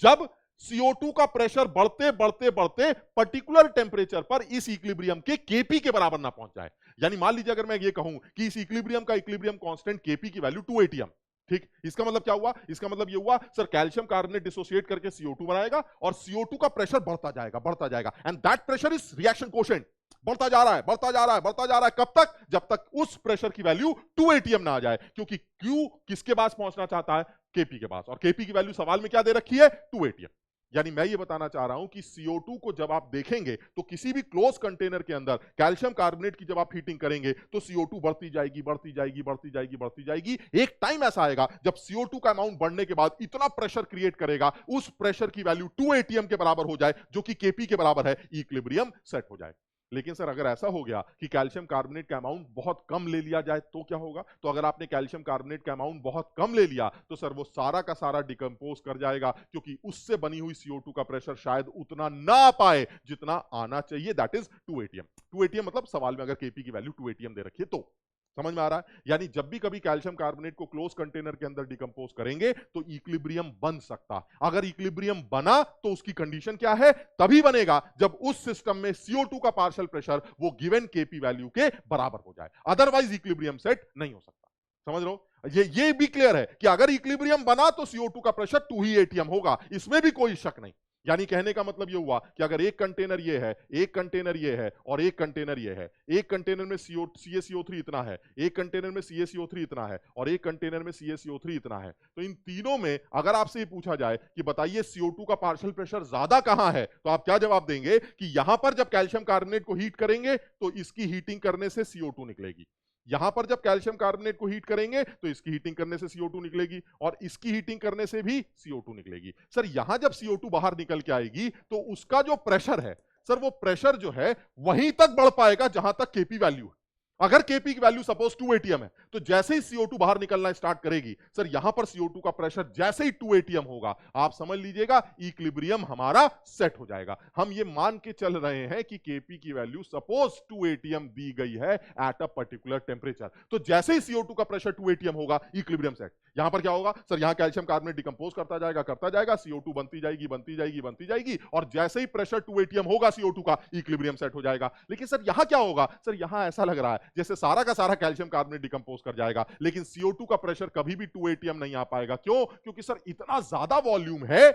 जब CO2 का प्रेशर बढ़ते बढ़ते बढ़ते पर्टिकुलर टेंपरेचर पर इस इक्विलिब्रियम के केपी के बराबर ना पहुंच जाए। यानी मान लीजिए अगर मैं ये कहूं कि इस इक्विलिब्रियम का इक्विलिब्रियम कांस्टेंट केपी की वैल्यू 2 atm, ठीक, इसका मतलब क्या हुआ? इसका मतलब ये हुआ सर कैल्शियम कार्बोनेट डिसोसिएट करके CO2 बनाएगा और CO2 का प्रेशर बढ़ता जाएगा and that pressure is reaction quotient, बढ़ता जा रहा है बढ़ता जा रहा है बढ़ता जा रहा है, कब तक? जब तक उस प्रेशर की वैल्यू 2 atm ना आ जाए, क्योंकि Q किसके पास पहुंचना चाहता है? केपी के पास, और केपी की वैल्यू सवाल में क्या दे रखी है? 2 atm। यानी मैं ये बताना चाह रहा हूं कि CO2 को जब आप देखेंगे तो किसी भी क्लोज कंटेनर के अंदर कैल्शियम कार्बोनेट की जब आप हीटिंग करेंगे तो CO2 बढ़ती जाएगी बढ़ती जाएगी बढ़ती जाएगी बढ़ती जाएगी। एक टाइम ऐसा आएगा जब CO2 का अमाउंट बढ़ने के बाद इतना प्रेशर क्रिएट करेगा, उस प्रेशर की वैल्यू 2 atm के बराबर हो जाए, जो कि केपी के बराबर है, इक्विलिब्रियम सेट हो जाए। लेकिन सर अगर ऐसा हो गया कि कैल्शियम कार्बोनेट का अमाउंट बहुत कम ले लिया जाए तो क्या होगा? तो अगर आपने कैल्शियम कार्बोनेट का अमाउंट बहुत कम ले लिया तो सर वो सारा का सारा डिकम्पोज कर जाएगा, क्योंकि उससे बनी हुई CO2 का प्रेशर शायद उतना ना आ पाए जितना आना चाहिए, दैट इज 2 atm। 2 atm मतलब सवाल में अगर केपी की वैल्यू 2 atm दे रखी है तो समझ में आ रहा है? यानी जब भी कभी कैल्शियम कार्बोनेट को क्लोज कंटेनर के अंदर डिकम्पोज करेंगे तो इक्विलिब्रियम बन सकता। अगर इक्विलिब्रियम बना तो उसकी कंडीशन क्या है? तभी बनेगा जब उस सिस्टम में CO2 का पार्शियल प्रेशर वो गिवन केपी वैल्यू के बराबर हो जाए, अदरवाइज इक्विलिब्रियम सेट नहीं हो सकता। समझ लो, ये भी क्लियर है कि अगर इक्विलिब्रियम बना तो CO2 का प्रेशर 2 ही atm होगा, इसमें भी कोई शक नहीं। यानी कहने का मतलब ये हुआ कि अगर एक कंटेनर ये है, एक कंटेनर ये है और एक कंटेनर ये है, एक कंटेनर में CaCO3 इतना है, एक कंटेनर में CaCO3 इतना है और एक कंटेनर में CaCO3 इतना है, तो इन तीनों में अगर आपसे ये पूछा जाए कि बताइए CO2 का पार्शियल प्रेशर ज्यादा कहां है, तो आप क्या जवाब देंगे कि यहां पर जब कैल्शियम कार्बोनेट को हीट करेंगे तो इसकी हीटिंग करने से CO2 निकलेगी, यहां पर जब कैल्शियम कार्बोनेट को हीट करेंगे तो इसकी हीटिंग करने से CO2 निकलेगी और इसकी हीटिंग करने से भी CO2 निकलेगी। सर यहां जब CO2 बाहर निकल के आएगी तो उसका जो प्रेशर है सर, वो प्रेशर जो है वहीं तक बढ़ पाएगा जहां तक केपी वैल्यू है। अगर केपी की वैल्यू सपोज 2 atm है तो जैसे ही CO2 बाहर निकलना स्टार्ट करेगी सर, यहां पर CO2 का प्रेशर जैसे ही 2 atm होगा, आप समझ लीजिएगा इक्विलिब्रियम हमारा सेट हो जाएगा। हम ये मान के चल रहे हैं कि केपी की वैल्यू सपोज 2 atm दी गई है एट अ पर्टिकुलर टेंपरेचर, तो जैसे ही CO2 का प्रेशर 2 atm होगा, इक्विलिब्रियम सेट। यहां पर क्या होगा सर? यहां कैल्शियम कार्बोनेट डिकम्पोज करता जाएगा, CO2 बनती जाएगी बनती जाएगी बनती जाएगी, और जैसे ही प्रेशर 2 atm होगा CO2 का, इक्विलिब्रियम सेट हो जाएगा। लेकिन सर यहां क्या होगा? सर यहां ऐसा लग रहा है जैसे सारा का सारा कैल्शियम कार्बोनेट डिकम्पोज कर जाएगा, लेकिन CO2 का प्रेशर कभी भी 2 atm नहीं आ पाएगा। क्यों? क्योंकि सर इतना ज्यादा वॉल्यूम है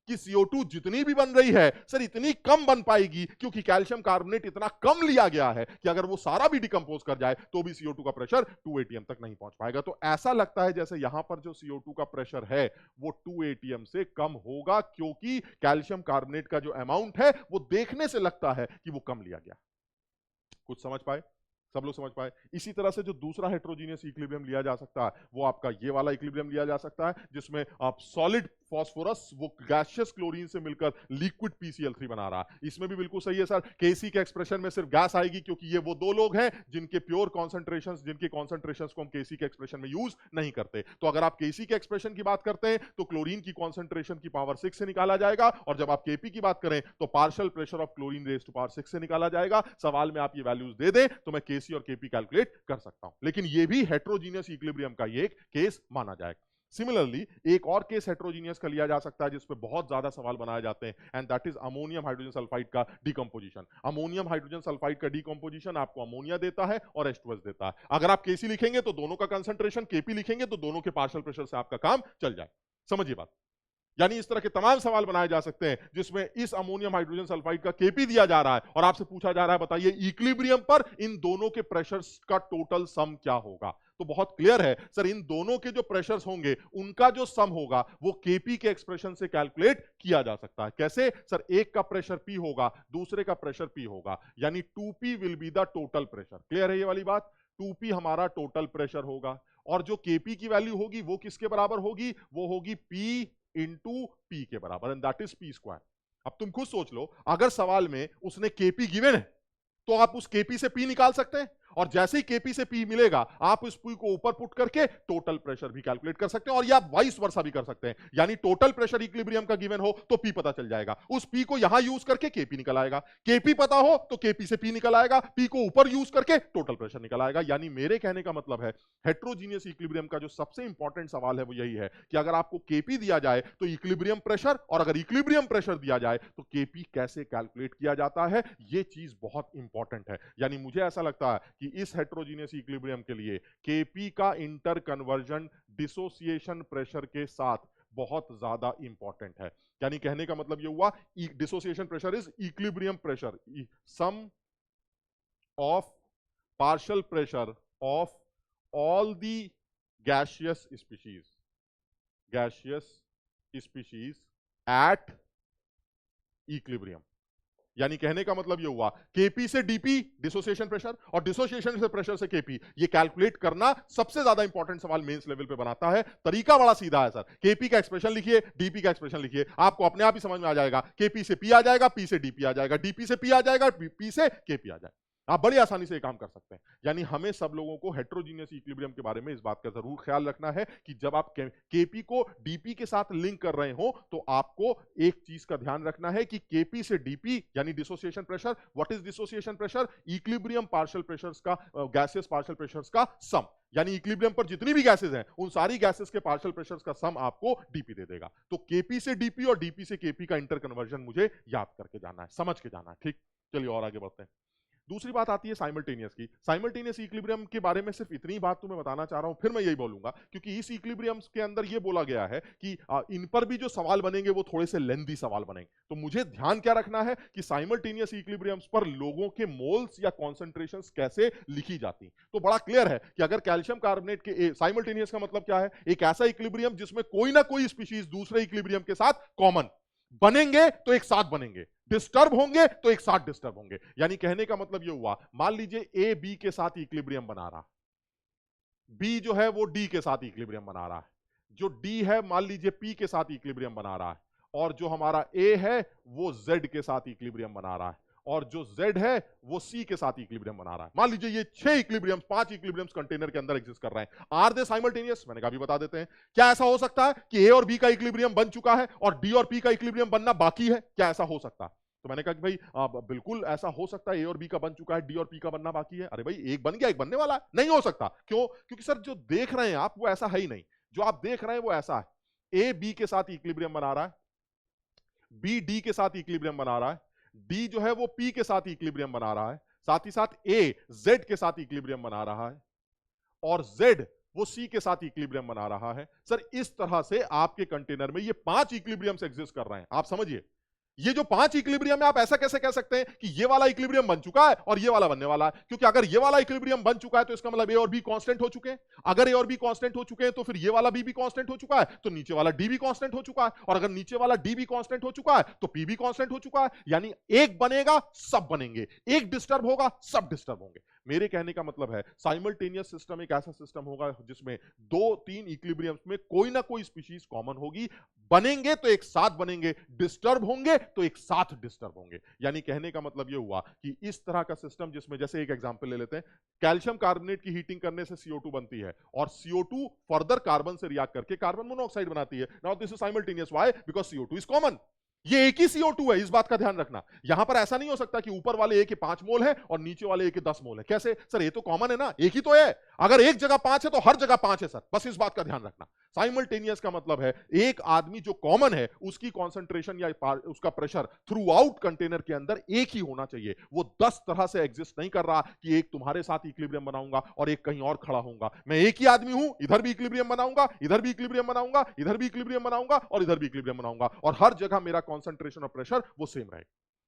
कि CO2 जितनी भी बन रही है सर इतनी कम बन पाएगी, क्योंकि कैल्शियम कार्बोनेट इतना कम लिया गया है कि अगर वो सारा भी डिकम्पोज कर जाए तो भी CO2 का प्रेशर 2 atm तक नहीं पहुंच पाएगा। तो ऐसा लगता है जैसे यहां पर जो CO2 का प्रेशर है वो 2 atm से कम होगा, क्योंकि कैल्शियम कार्बोनेट का जो अमाउंट है वो देखने से लगता है कि वो कम लिया गया। कुछ समझ पाए? सब लोग समझ पाए? इसी तरह से जो दूसरा हेट्रोजीनियस इक्विलिब्रियम लिया जा सकता है वो आपका ये वाला इक्विलिब्रियम लिया जा सकता है, जिसमें आप सॉलिड फास्फोरस वो गैसियस क्लोरीन से मिलकर लिक्विड PCl3 बना रहा है। इसमें भी बिल्कुल सही है सर, केसी के एक्सप्रेशन में सिर्फ गैस आएगी, क्योंकि ये वो दो लोग हैं जिनके प्योर कॉन्सेंट्रेशंस, जिनके कॉन्सेंट्रेशंस को हम केसी के एक्सप्रेशन में यूज नहीं करते। तो अगर आप केसी के एक्सप्रेशन की बात करते हैं तो क्लोरीन की कॉन्सेंट्रेशन की पावर 6 से निकाला जाएगा, और जब आप केपी की बात करें तो partial pressure of chlorine raise to power 6 से निकाला जाएगा। सवाल में आप ये वैल्यूज दे दें तो मैं केसी और केपी कैलकुलेट कर सकता हूं, लेकिन ये भी हेट्रोजीनियस इक्विलिब्रियम का ये एक केस माना जाएगा। सिमिलरली एक और केस हेट्रोजीनियस का लिया जा सकता है जिसपे बहुत ज्यादा सवाल बनाए जाते हैं, and that is ammonium hydrogen sulphide का डिकम्पोजिशन। अमोनियम हाइड्रोजन सल्फाइड का डिकम्पोजिशन आपको अमोनिया देता है और H2S देता है। अगर आप केसी लिखेंगे तो दोनों का कंसंट्रेशन, केपी लिखेंगे तो दोनों के पार्शियल प्रेशर से आपका काम चल जाए। समझिए बात। यानी इस तरह के तमाम सवाल बनाए जा सकते हैं जिसमें इस अमोनियम हाइड्रोजन सल्फाइड का केपी दिया जा रहा है और आपसे पूछा जा रहा है बताइए इक्विलिब्रियम पर इन दोनों के प्रेशर्स का टोटल सम क्या होगा। तो बहुत क्लियर है सर, इन दोनों के जो प्रेशर्स होंगे उनका जो सम होगा वो केपी के एक्सप्रेशन से कैलकुलेट किया जा सकता है। कैसे सर? एक का प्रेशर पी होगा, दूसरे का प्रेशर पी होगा, यानी 2p will be the total pressure. Clear है ये वाली बात? 2p हमारा टोटल प्रेशर होगा और जो Kp की वैल्यू होगी वो किसके बराबर होगी, वो होगी P इंटू P के बराबर, and that is P square. अब तुम खुद सोच लो, अगर सवाल में उसने Kp गिवन है तो आप उस Kp से P निकाल सकते हैं, और जैसे ही Kp से P मिलेगा आप उस P को ऊपर पुट करके टोटल प्रेशर भी कैलकुलेट कर सकते हैं, और या वाइस वर्सा भी कर सकते हैं, यानी टोटल प्रेशर इक्विलिब्रियम का गिवन हो तो P पता चल जाएगा, उस P को यहां यूज करके Kp निकल आएगा, Kp पता हो तो Kp से P निकल आएगा, P को ऊपर यूज करके टोटल प्रेशर निकल आएगा। यानी मेरे कहने का मतलब है हेट्रोजीनियस इक्विलिब्रियम का जो सबसे इंपॉर्टेंट सवाल है वो यही है कि अगर आपको Kp दिया जाए तो इक्विलिब्रियम प्रेशर, और अगर इक्विलिब्रियम प्रेशर दिया जाए तो Kp कैसे कैलकुलेट किया जाता है, ये चीज बहुत इंपॉर्टेंट है। यानी मुझे ऐसा लगता है कि इस हेट्रोजीनियस इक्विलिब्रियम के लिए Kp का इंटर कन्वर्जन डिसोसिएशन प्रेशर के साथ बहुत ज्यादा इंपॉर्टेंट है। यानी कहने का मतलब ये हुआ, dissociation pressure is equilibrium pressure, sum of partial pressure of all the gaseous species at equilibrium। यानी कहने का मतलब ये हुआ, Kp से Dp डिसोसिएशन प्रेशर, और डिसोसिएशन से प्रेशर से Kp, ये कैलकुलेट करना सबसे ज्यादा इंपॉर्टेंट सवाल मेंस लेवल पे बनाता है। तरीका बड़ा सीधा है सर, Kp का एक्सप्रेशन लिखिए, Dp का एक्सप्रेशन लिखिए, आपको अपने आप ही समझ में आ जाएगा। Kp से P आ जाएगा, P से Dp आ जाएगा, Dp से P आ जाएगा, P से Kp आ जाएगा। आप बड़ी आसानी से ये काम कर सकते हैं। यानी हमें सब लोगों को हेट्रोजीनियस इक्विलिब्रियम के बारे में इस बात का जरूर ख्याल रखना है कि जब आप Kp को Dp के साथ लिंक कर रहे हो तो आपको एक चीज का ध्यान रखना है कि Kp से Dp यानी dissociation pressure, what is dissociation pressure, equilibrium partial pressures का, गैसेस पार्शियल प्रेशर्स का सम, यानी इक्विलिब्रियम पर जितनी भी गैसेस हैं उन सारी गैसेस के पार्शियल प्रेशर्स का सम आपको Dp दे देगा। तो Kp से Dp और Dp से Kp का इंटर कन्वर्जन मुझे याद करके जाना है, समझ के जाना है। ठीक, चलिए और आगे बढ़ते हैं। दूसरी बात आती है साइमल्टेनियस की। साइमल्टेनियस इक्विलिब्रियम के बारे में सिर्फ इतनी बात तुम्हें बताना चाह रहा हूं, फिर मैं यही बोलूंगा क्योंकि इस इक्विलिब्रियम के अंदर ये बोला गया है कि इन पर भी जो सवाल बनेंगे वो थोड़े से लेंथी सवाल बनेंगे। तो मुझे ध्यान क्या रखना है कि साइमल्टेनियस इक्विलिब्रियम्स पर लोगों के मोल्स या कॉन्सेंट्रेशंस कैसे लिखी जाती। तो बड़ा क्लियर है कि अगर कैल्शियम कार्बोनेट के साइमल्टेनियस का मतलब क्या है, एक ऐसा इक्विलिब्रियम जिसमें कोई ना कोई स्पीशीज दूसरे इक्विलिब्रियम के साथ कॉमन बनेंगे तो एक साथ बनेंगे, डिस्टर्ब होंगे तो एक साथ डिस्टर्ब होंगे। यानी कहने का मतलब ये हुआ, मान लीजिए ए बी के साथ इक्विलिब्रियम बना रहा, बी जो है वो डी के साथ इक्विलिब्रियम बना रहा है, जो डी है मान लीजिए पी के साथ इक्विलिब्रियम बना रहा है, और जो हमारा ए है वो जेड के साथ इक्विलिब्रियम बना रहा है, और जो Z है वो C के साथ इक्विलिब्रियम बना रहा है। मान लीजिए ये 6 इक्विलिब्रियम्स, 5 इक्विलिब्रियम्स कंटेनर के अंदर एग्जिस्ट कर रहे हैं। Are they simultaneous? मैंने कहा भी बता देते हैं। क्या ऐसा हो सकता है कि A और B का इक्विलिब्रियम बन चुका है और D और P का इक्विलिब्रियम बनना बाकी है? क्या ऐसा हो सकता है? तो मैंने कहा कि भाई बिल्कुल ऐसा हो सकता है, A और B का बन चुका है, D और P का बनना बाकी है। अरे भाई एक बन गया, एक बनने वाला है। नहीं हो सकता। क्यों? क्योंकि सर जो देख रहे हैं आप वो ऐसा है ही नहीं। जो आप देख रहे हैं वो ऐसा है, A B के साथ इक्विलिब्रियम बना रहा है, B D के साथ इक्विलिब्रियम बना रहा है, डी जो है वो पी के साथ इक्विलिब्रियम बना रहा है, साथ ही साथ ए जेड के साथ इक्विलिब्रियम बना रहा है, और जेड वो सी के साथ इक्विलिब्रियम बना रहा है। सर इस तरह से आपके कंटेनर में ये 5 इक्विलिब्रियम्स एग्जिस्ट कर रहे हैं। आप समझिए, ये जो 5 इक्विलिब्रियम है, आप ऐसा कैसे कह सकते हैं कि ये वाला इक्विलिब्रियम बन चुका है और ये वाला बनने वाला है? क्योंकि अगर ये वाला इक्विलिब्रियम बन चुका है तो इसका मतलब ए और बी कांस्टेंट हो चुके हैं। अगर ए और बी कांस्टेंट हो चुके हैं तो फिर ये वाला बी भी कांस्टेंट हो चुका है, तो नीचे वाला डी भी कांस्टेंट हो चुका है, और अगर नीचे वाला डी भी कांस्टेंट हो चुका है तो पी भी कांस्टेंट हो चुका है। यानी एक बनेगा सब बनेंगे, एक डिस्टर्ब होगा सब डिस्टर्ब होंगे। मेरे कहने का मतलब है साइमल्टेनियस सिस्टम एक ऐसा सिस्टम होगा जिसमें 2-3 इक्विलिब्रियम्स में कोई ना कोई स्पीशीज कॉमन होगी, बनेंगे तो एक साथ बनेंगे, डिस्टर्ब होंगे तो एक साथ डिस्टर्ब होंगे। यानी कहने का मतलब यह हुआ कि इस तरह का सिस्टम जिसमें, जैसे एक एग्जांपल ले लेते हैं, कैल्शियम कार्बोनेट की हीटिंग करने से CO2 बनती है और CO2 फर्दर कार्बन से रिएक्ट करके कार्बन मोनोऑक्साइड बनाती है। Now this is simultaneous, why? Because CO2 is common. ये एक ही CO2 है, इस बात का ध्यान रखना। यहां पर ऐसा नहीं हो सकता कि ऊपर वाले ए के 5 मोल है और नीचे वाले ए के 10 मोल है। कैसे सर? ये तो कॉमन है ना, एक ही तो है। अगर एक जगह 5 है तो हर जगह 5 है सर, बस इस बात का ध्यान रखना। साइमल्टेनियस का मतलब है एक आदमी जो कॉमन है उसकी कॉन्सेंट्रेशन या उसका प्रेशर थ्रू आउट कंटेनर के अंदर एक ही होना चाहिए। वो 10 तरह से एग्जिस्ट नहीं कर रहा कि एक तुम्हारे साथ इक्विलिब्रियम बनाऊंगा और एक कहीं और खड़ा होऊंगा। मैं एक ही आदमी हूं, इधर भी इक्विलिब्रियम बनाऊंगा, इधर भी इक्विलिब्रियम बनाऊंगा, इधर भी इक्विलिब्रियम बनाऊंगा और इधर भी इक्विलिब्रियम बनाऊंगा, और हर जगह मेरा कॉन्सेंट्रेशन और प्रेशर वो सेम रहे।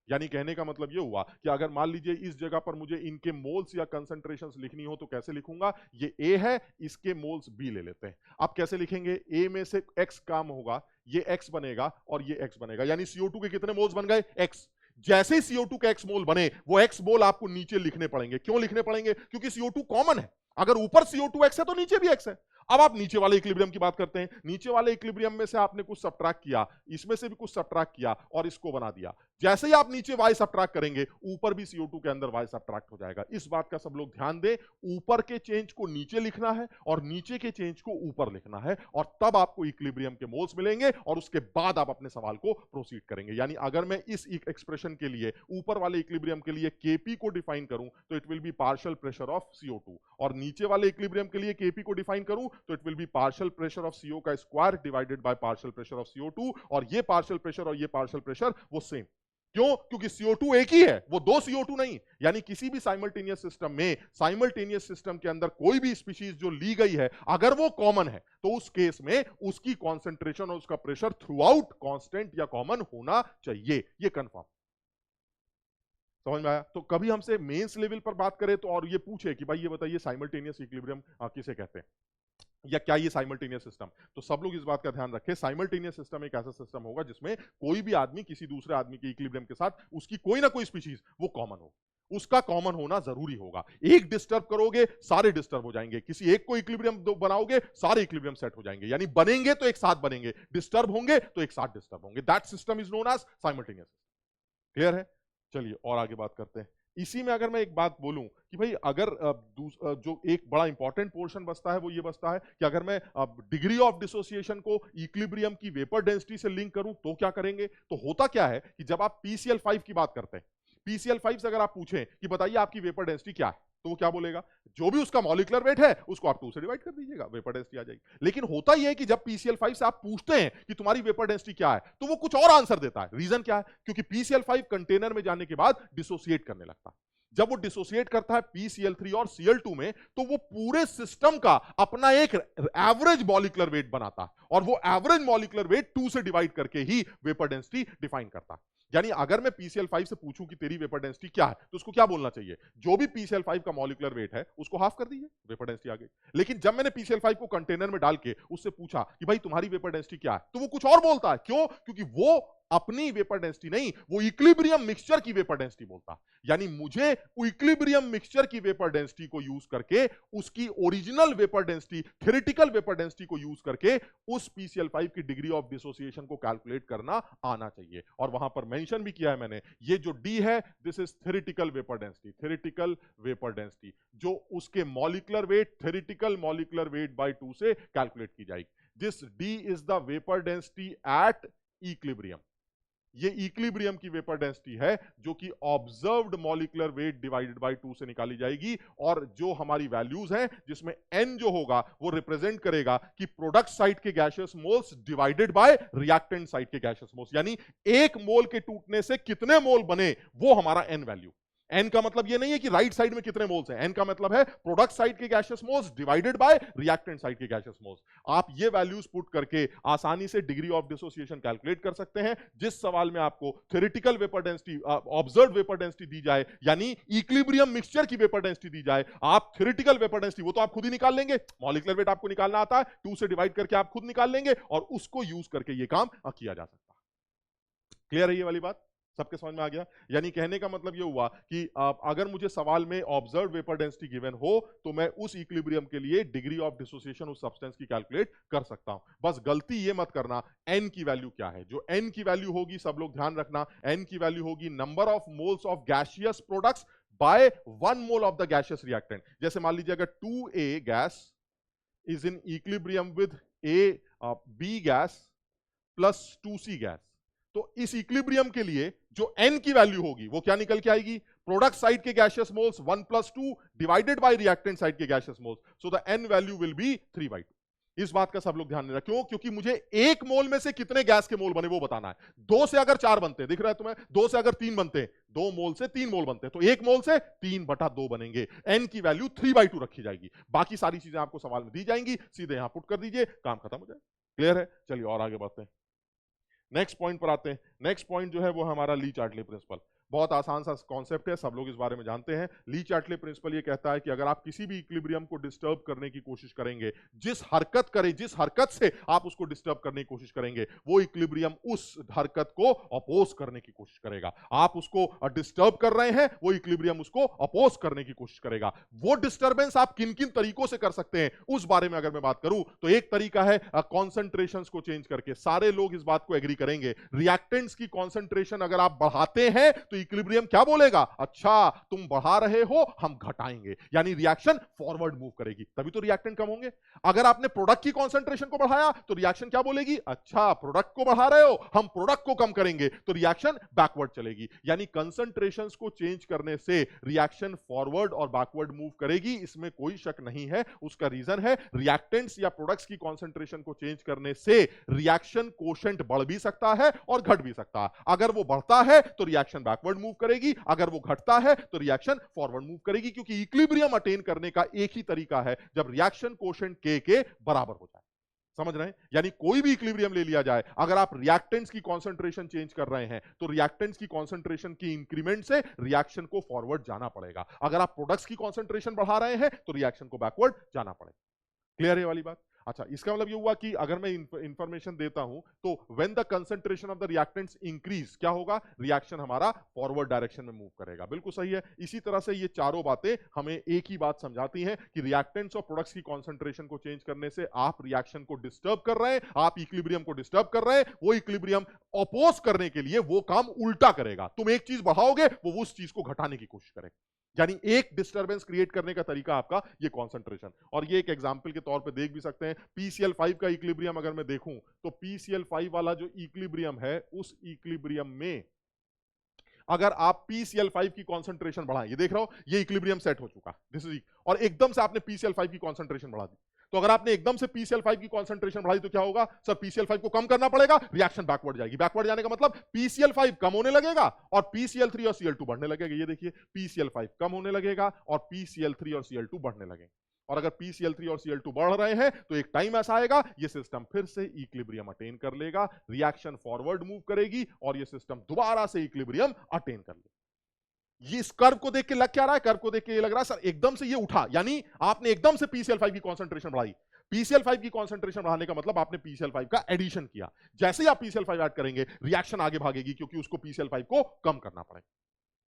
यानी कहने का मतलब ये हुआ कि अगर मान लीजिए इस जगह पर मुझे इनके मोल्स या कंसंट्रेशंस लिखनी हो तो कैसे लिखूंगा? ये ए है, इसके मोल्स बी ले लेते हैं। अब कैसे लिखेंगे? ए में से एक्स काम होगा, ये एक्स बनेगा और ये एक्स बनेगा। यानी CO2 के कितने मोल्स बन गए? एक्स। जैसे ही CO2 के एक्स मोल बने, वो एक्स मोल आपको नीचे लिखने पड़ेंगे। क्यों लिखने पड़ेंगे? क्योंकि CO2 कॉमन है। अगर ऊपर CO2 x है तो नीचे भी x है। अब आप नीचे वाले इक्विलिब्रियम की बात करते हैं। नीचे वाले इक्विलिब्रियम में से आपने कुछ सब्ट्रैक्ट किया, इसमें से भी कुछ सब्ट्रैक्ट किया और इसको बना दिया। जैसे ही आप नीचे y सब्ट्रैक्ट करेंगे, ऊपर भी CO2 के अंदर y सब्ट्रैक्ट हो जाएगा। इस बात का सब लोग ध्यान दें, ऊपर के चेंज को नीचे लिखना है और नीचे के चेंज को ऊपर लिखना है, और तब आपको इक्विलिब्रियम के मोल्स मिलेंगे और उसके बाद आप अपने सवाल को प्रोसीड करेंगे। यानी अगर मैं इस एक्सप्रेशन के लिए, ऊपर वाले इक्विलिब्रियम के लिए Kp को डिफाइन करूं तो it will B partial pressure of CO2, और नीचे वाले इक्विलिब्रियम के लिए Kp को डिफाइन करूं तो it will B partial pressure of CO का square divided by partial pressure of CO2, और ये पार्शियल प्रेशर और ये पार्शियल प्रेशर वो सेम। क्यों? क्योंकि CO2 एक ही है, वो दो CO2 नहीं। यानी किसी भी साइमल्टेनियस सिस्टम में, साइमल्टेनियस सिस्टम के अंदर कोई भी स्पीशीज जो ली गई है, अगर वो कॉमन है तो उस केस में उसकी कॉन्सेंट्रेशन और उसका प्रेशर थ्रू आउट कांस्टेंट या कॉमन होना चाहिए। ये कंफर्म समझ में आया? तो कभी हमसे मेंस लेवल पर बात करें तो और ये पूछे कि भाई ये बताइए साइमल्टेनियस इक्विलिब्रियम किसे कहते हैं, या क्या ये साइमल्टेनियस सिस्टम, तो सब लोग इस बात का ध्यान रखें, साइमल्टेनियस सिस्टम एक ऐसा सिस्टम होगा जिसमें कोई भी आदमी किसी दूसरे आदमी के इक्विलिब्रियम के साथ उसकी कोई ना कोई स्पीशीज वो कॉमन हो, उसका कॉमन होना जरूरी होगा। एक डिस्टर्ब करोगे सारे डिस्टर्ब हो जाएंगे, किसी एक को इक्विलिब्रियम बनाओगे सारे इक्विलिब्रियम सेट हो जाएंगे। यानी बनेंगे तो एक साथ बनेंगे, डिस्टर्ब होंगे तो एक साथ डिस्टर्ब होंगे। That system is known as simultaneous. Clear है? चलिए और आगे बात करते हैं। इसी में अगर मैं एक बात बोलूं कि भाई अगर जो एक बड़ा इंपॉर्टेंट पोर्शन बचता है वो ये बचता है कि अगर मैं डिग्री ऑफ डिसोसिएशन को इक्विलिब्रियम की वेपर डेंसिटी से लिंक करूं तो क्या करेंगे। तो होता क्या है कि जब आप PCl5 की बात करते हैं, PCl5 से अगर आप पूछें कि बताइए आपकी वेपर डेंसिटी क्या है, तो वो क्या बोलेगा, जो भी उसका मॉलिक्यूलर वेट है उसको आप 2 से डिवाइड कर दीजिएगा, वेपर डेंसिटी आ जाएगी। लेकिन होता यह है कि जब PCl5 से आप पूछते हैं कि तुम्हारी वेपर डेंसिटी क्या है, तो वो कुछ और आंसर देता है। रीजन क्या है? क्योंकि PCl5 कंटेनर में जाने के बाद डिसोसिएट करने लगता है। जब वो डिसोसिएट करता है PCl3 और Cl2 में, तो वो पूरे सिस्टम का अपना एक एवरेज मॉलिक्यूलर वेट बनाता है, और वो एवरेज मॉलिक्यूलर वेट 2 से डिवाइड करके ही वेपर डेंसिटी डिफाइन करता है। यानी अगर मैं PCl5 से पूछूं कि तेरी वेपर डेंसिटी क्या है, तो उसको क्या बोलना चाहिए, जो भी PCl5 का मॉलिक्यूलर वेट है उसको हाफ कर दीजिए, वेपर डेंसिटी आ गई। लेकिन जब मैंने PCl5 को कंटेनर में डाल के उससे पूछा कि भाई तुम्हारी वेपर डेंसिटी क्या है, तो वो कुछ और बोलता है। क्यों? क्योंकि वो अपनी वेपर डेंसिटी नहीं, वो इक्विलिब्रियम मिक्सचर की वेपर डेंसिटी बोलता है। यानी मुझे इक्विलिब्रियम मिक्सचर की वेपर डेंसिटी को यूज करके, उसकी original vapour density, theoretical vapour density को यूज करके उस PCl5 की डिग्री ऑफ डिसोसिएशन को कैलकुलेट करना आना चाहिए। और वहां पर मेंशन भी किया है मैंने, ये जो D है this is theoretical vapour density, theoretical vapour density, जो उसके molecular weight, theoretical molecular weight by 2 से कैलकुलेट की जाएगी। This D is the vapour density at equilibrium. ये इक्विलिब्रियम की वेपर डेंसिटी है जो कि observed molecular weight divided by 2 से निकाली जाएगी, और जो हमारी वैल्यूज हैं जिसमें n जो होगा वो रिप्रेजेंट करेगा कि प्रोडक्ट साइड के gaseous moles divided by reactant side के गैसियस मोल्स, यानी एक मोल के टूटने से कितने मोल बने वो हमारा n वैल्यू। n का मतलब ये नहीं है कि राइट साइड में कितने मोल्स हैं, n का मतलब है प्रोडक्ट साइड के gaseous moles divided by reactant side के गैसियस मोल्स। आप ये वैल्यूज पुट करके आसानी से डिग्री ऑफ डिसोसिएशन कैलकुलेट कर सकते हैं। जिस सवाल में आपको theoretical vapour density, observed vapour density दी जाए, यानी इक्विलिब्रियम मिक्सचर की वेपर डेंसिटी दी जाए, आप थ्योरेटिकल वेपर डेंसिटी वो तो आप खुद ही निकाल लेंगे, मॉलिक्यूलर वेट आपको निकालना आता है, 2 से डिवाइड करके आप खुद निकाल लेंगे और उसको यूज करके ये काम किया जा सकता है। क्लियर है ये वाली बात? सबके समझ में आ गया? यानी कहने का मतलब ये हुआ कि अगर मुझे सवाल में ऑब्जर्व्ड वेपर डेंसिटी गिवन हो तो मैं उस इक्विलिब्रियम के लिए डिग्री ऑफ डिसोसिएशन उस सब्सटेंस की कैलकुलेट कर सकता हूं। बस गलती ये मत करना, n की वैल्यू क्या है। जो n की वैल्यू होगी, सब लोग ध्यान रखना, n की वैल्यू होगी number of moles of gaseous products by 1 mole of the gaseous reactant. जैसे मान लीजिए अगर 2A gas is in equilibrium with B gas plus 2C gas, तो इस इक्विलिब्रियम के लिए जो n की वैल्यू होगी वो क्या निकल के आएगी, प्रोडक्ट साइड के gaseous moles 1 + 2 divided by reactant side के gaseous moles, so the n value will be 3/2। इस बात का सब लोग ध्यान देना। क्यों? क्योंकि मुझे एक मोल में से कितने गैस के मोल बने वो बताना है। 2 से अगर 4 बनते, दिख रहा है तुम्हें, 2 से अगर 3 बनते, 2 मोल से 3 मोल बनते, तो 1 मोल से 3/2 बनेंगे। n की वैल्यू 3/2 रखी जाएगी। बाकी सारी चीजें आपको सवाल में दी जाएंगी, सीधे यहां पुट कर दीजिए, काम खत्म हो जाए। क्लियर है? चलिए और आगे बढ़ते हैं, नेक्स्ट पॉइंट पर आते हैं। नेक्स्ट पॉइंट जो है वो हमारा ली चार्टले प्रिंसिपल। बहुत आसान सा कॉन्सेप्ट है, सब लोग इस बारे में जानते हैं। ली चैटले प्रिंसिपल ये कहता है कि अगर आप किसी भी इक्विलिब्रियम को डिस्टर्ब करने की कोशिश करेंगे, जिस हरकत से आप उसको डिस्टर्ब करने की कोशिश करेंगे, वो इक्विलिब्रियम उस हरकत को अपोज करने की कोशिश करेगा। आप उसको डिस्टर्ब कर रहे हैं, वो इक्विलिब्रियम उसको अपोज करने की कोशिश करेगा। वो डिस्टर्बेंस आप किन किन तरीकों से कर सकते हैं, उस बारे में अगर मैं बात करूं तो एक तरीका है कॉन्सेंट्रेशंस को चेंज करके। सारे लोग इस बात को एग्री करेंगे, रिएक्टेंट्स की कॉन्सेंट्रेशन अगर आप बढ़ाते हैं तो इक्विलिब्रियम क्या बोलेगा, अच्छा तुम बढ़ा रहे हो, हम घटाएंगे, यानी रिएक्शन फॉरवर्ड मूव करेगी, तभी तो रिएक्टेंट कम होंगे। अगर आपने प्रोडक्ट की कॉन्सेंट्रेशन को बढ़ाया तो रिएक्शन क्या बोलेगी, अच्छा प्रोडक्ट को बढ़ा रहे हो, हम प्रोडक्ट को कम करेंगे, तो रिएक्शन बैकवर्ड चलेगी। यानी कंसंट्रेशंस को चेंज करने से रिएक्शन फॉरवर्ड और बैकवर्ड मूव करेगी, इसमें कोई शक नहीं है। उसका रीजन है रिएक्टेंट्स या प्रोडक्ट्स की कंसंट्रेशन को चेंज करने से रिएक्शन कोशेंट बढ़ भी सकता है और घट भी सकता है। अगर वो बढ़ता है तो रिएक्शन बैकवर्ड मूव करेगी, अगर वो घटता है तो रिएक्शन फॉरवर्ड मूव करेगी, क्योंकि इक्विलिब्रियम अटेन करने का एक ही तरीका है, जब रिएक्शन कोशेंट के बराबर हो जाए। समझ रहे हैं? यानी कोई भी इक्विलिब्रियम ले लिया जाए, अगर आप रिएक्टेंट्स की कंसंट्रेशन चेंज कर रहे हैं तो रिएक्टेंट्स की कंसंट्रेशन की इंक्रीमेंट से रिएक्शन को फॉरवर्ड जाना पड़ेगा। अगर आप प्रोडक्ट्स की कंसंट्रेशन बढ़ा रहे हैं तो रिएक्शन को बैकवर्ड जाना पड़ेगा। क्लियर है वाली बात? अच्छा, इसका मतलब ये हुआ कि अगर मैं इंफॉर्मेशन देता हूं तो when the concentration of the reactants increase, क्या होगा, रिएक्शन हमारा फॉरवर्ड डायरेक्शन में मूव करेगा। बिल्कुल सही है। इसी तरह से ये चारों बातें हमें एक ही बात समझाती हैं कि रिएक्टेंट्स और प्रोडक्ट्स की कंसंट्रेशन को चेंज करने से आप रिएक्शन को डिस्टर्ब कर रहे हैं, आप इक्विलिब्रियम को डिस्टर्ब कर रहे हैं, वो इक्विलिब्रियम अपोज करने के लिए वो काम उल्टा करेगा। तुम एक चीज बढ़ाओगे, वो उस चीज को घटाने की कोशिश करेगा। यानी एक डिस्टरबेंस क्रिएट करने का तरीका आपका ये कंसंट्रेशन। और ये एक एग्जांपल के तौर पे देख भी सकते हैं, PCl5 का इक्विलिब्रियम अगर मैं देखूं तो PCl5 वाला जो इक्विलिब्रियम है, उस इक्विलिब्रियम में अगर आप PCl5 की कंसंट्रेशन बढ़ाएं, ये देख रहे हो, ये इक्विलिब्रियम सेट हो चुका, दिस इज, और एकदम से आपने PCl5 की कंसंट्रेशन बढ़ा दी, तो अगर आपने एकदम से PCl5 की कंसंट्रेशन बढ़ाई तो क्या होगा, सर PCl5 को कम करना पड़ेगा, रिएक्शन बैकवर्ड जाएगी। बैकवर्ड जाने का मतलब PCl5 कम होने लगेगा और PCl3 और Cl2 बढ़ने लगेगा। ये देखिए, PCl5 कम होने लगेगा और PCl3 और Cl2 बढ़ने लगेंगे। और अगर PCl3 और Cl2 बढ़ रहे हैं तो एक टाइम ऐसा आएगा, ये सिस्टम फिर से इक्विलिब्रियम अटेन कर लेगा, रिएक्शन फॉरवर्ड मूव करेगी और ये सिस्टम दोबारा से इक्विलिब्रियम अटेन कर लेगा। ये इस कर्व को देख के लग क्या रहा है, कर्व को देख के ये लग रहा है सर एकदम से ये उठा, यानी आपने एकदम से PCl5 की कंसंट्रेशन बढ़ाई। PCl5 की कंसंट्रेशन बढ़ाने का मतलब आपने PCl5 का एडिशन किया। जैसे ही आप PCl5 ऐड करेंगे, रिएक्शन आगे भागेगी, क्योंकि उसको PCl5 को कम करना पड़ेगा।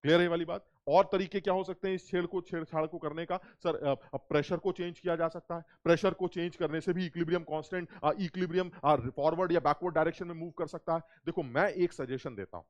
क्लियर है वाली बात? और तरीके क्या हो सकते हैं इस छेड़छाड़ को करने का? सर प्रेशर को चेंज किया जा सकता है। प्रेशर को चेंज करने से भी इक्विलिब्रियम कांस्टेंट, इक्विलिब्रियम फॉरवर्ड या बैकवर्ड डायरेक्शन में मूव कर सकता है। देखो, मैं एक सजेशन देता हूं,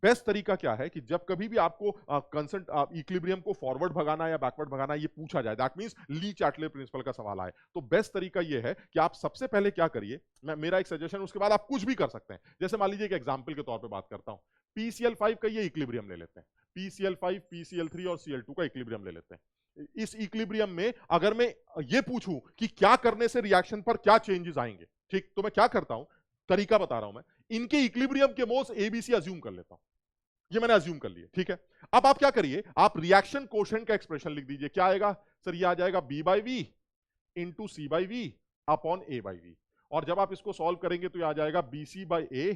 बेस्ट तरीका क्या है कि जब कभी भी आपको इक्विलिब्रियम को फॉरवर्ड भगाना या बैकवर्ड भगाना ये पूछा जाए, दैट मींस ली चैटले प्रिंसिपल का सवाल आए, तो बेस्ट तरीका ये है कि आप सबसे पहले क्या करिए, मेरा एक सजेशन, उसके बाद आप कुछ भी कर सकते हैं। जैसे मान लीजिए एक एग्जांपल के तौर पे बात करता हूं, PCl5 का ये इक्विलिब्रियम ले लेते हैं, PCl5, PCl3 और Cl2 का इक्विलिब्रियम ले लेते हैं। इस इक्विलिब्रियम में अगर मैं ये पूछूं कि क्या करने से रिएक्शन पर क्या चेंजेस आएंगे, ठीक, तो मैं क्या करता हूं, तरीका बता रहा हूं मैं, इनके इक्विलिब्रियम के मोल्स ABC अज्यूम कर लेता हूं। ये मैंने अज्यूम कर लिया, ठीक है। अब आप क्या करिए, आप रिएक्शन कोशेंट का एक्सप्रेशन लिख दीजिए। क्या आएगा सर, ये आ जाएगा B/V into C/V upon A/V, और जब आप इसको सॉल्व करेंगे तो ये आ जाएगा BC/A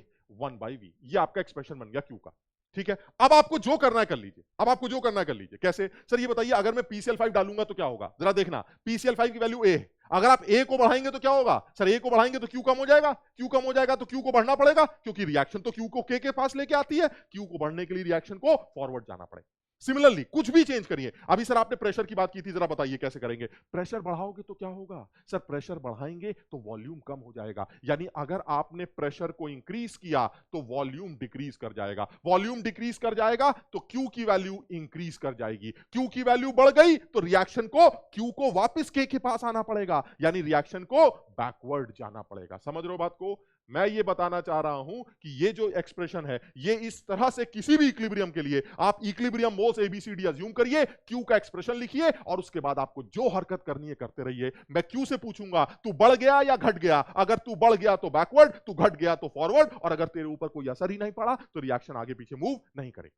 1/V। ये आपका एक्सप्रेशन बन गया Q का, ठीक है। अब आपको जो करना है कर लीजिए, अब आपको जो करना है कर लीजिए। कैसे सर, ये बताइए, अगर मैं PCl5 डालूंगा तो क्या होगा, जरा देखना, PCl5 की वैल्यू A है, अगर आप A को बढ़ाएंगे तो क्या होगा, सर A को बढ़ाएंगे तो Q कम हो जाएगा, Q कम हो जाएगा तो Q को बढ़ना पड़ेगा, क्योंकि रिएक्शन तो Q को K के पास लेके आती है, Q को बढ़ने के लिए रिएक्शन को फॉरवर्ड जाना पड़ेगा। सिमिलरली कुछ भी चेंज करिए। अभी सर आपने प्रेशर की बात की थी, जरा बताइए कैसे करेंगे। प्रेशर बढ़ाओगे तो क्या होगा, सर प्रेशर बढ़ाएंगे तो वॉल्यूम कम हो जाएगा, यानी अगर आपने प्रेशर को इंक्रीज किया तो वॉल्यूम डिक्रीज कर जाएगा, वॉल्यूम डिक्रीज कर जाएगा तो Q की वैल्यू इंक्रीज कर जाएगी, Q की वैल्यू बढ़ गई तो रिएक्शन को Q को वापस K के पास आना पड़ेगा, यानी रिएक्शन को बैकवर्ड जाना पड़ेगा। समझ रहे हो बात को? मैं ये बताना चाह रहा हूं कि ये जो एक्सप्रेशन है, ये इस तरह से किसी भी इक्विलिब्रियम के लिए आप इक्विलिब्रियम मोल्स ABCD अज्यूम करिए, Q का एक्सप्रेशन लिखिए और उसके बाद आपको जो हरकत करनी है करते रहिए। मैं Q से पूछूंगा तू बढ़ गया या घट गया, अगर तू बढ़ गया तो बैकवर्ड, तू घट गया तो फॉरवर्ड, और अगर तेरे ऊपर कोई असर ही नहीं पड़ा तो रिएक्शन आगे पीछे मूव नहीं करे।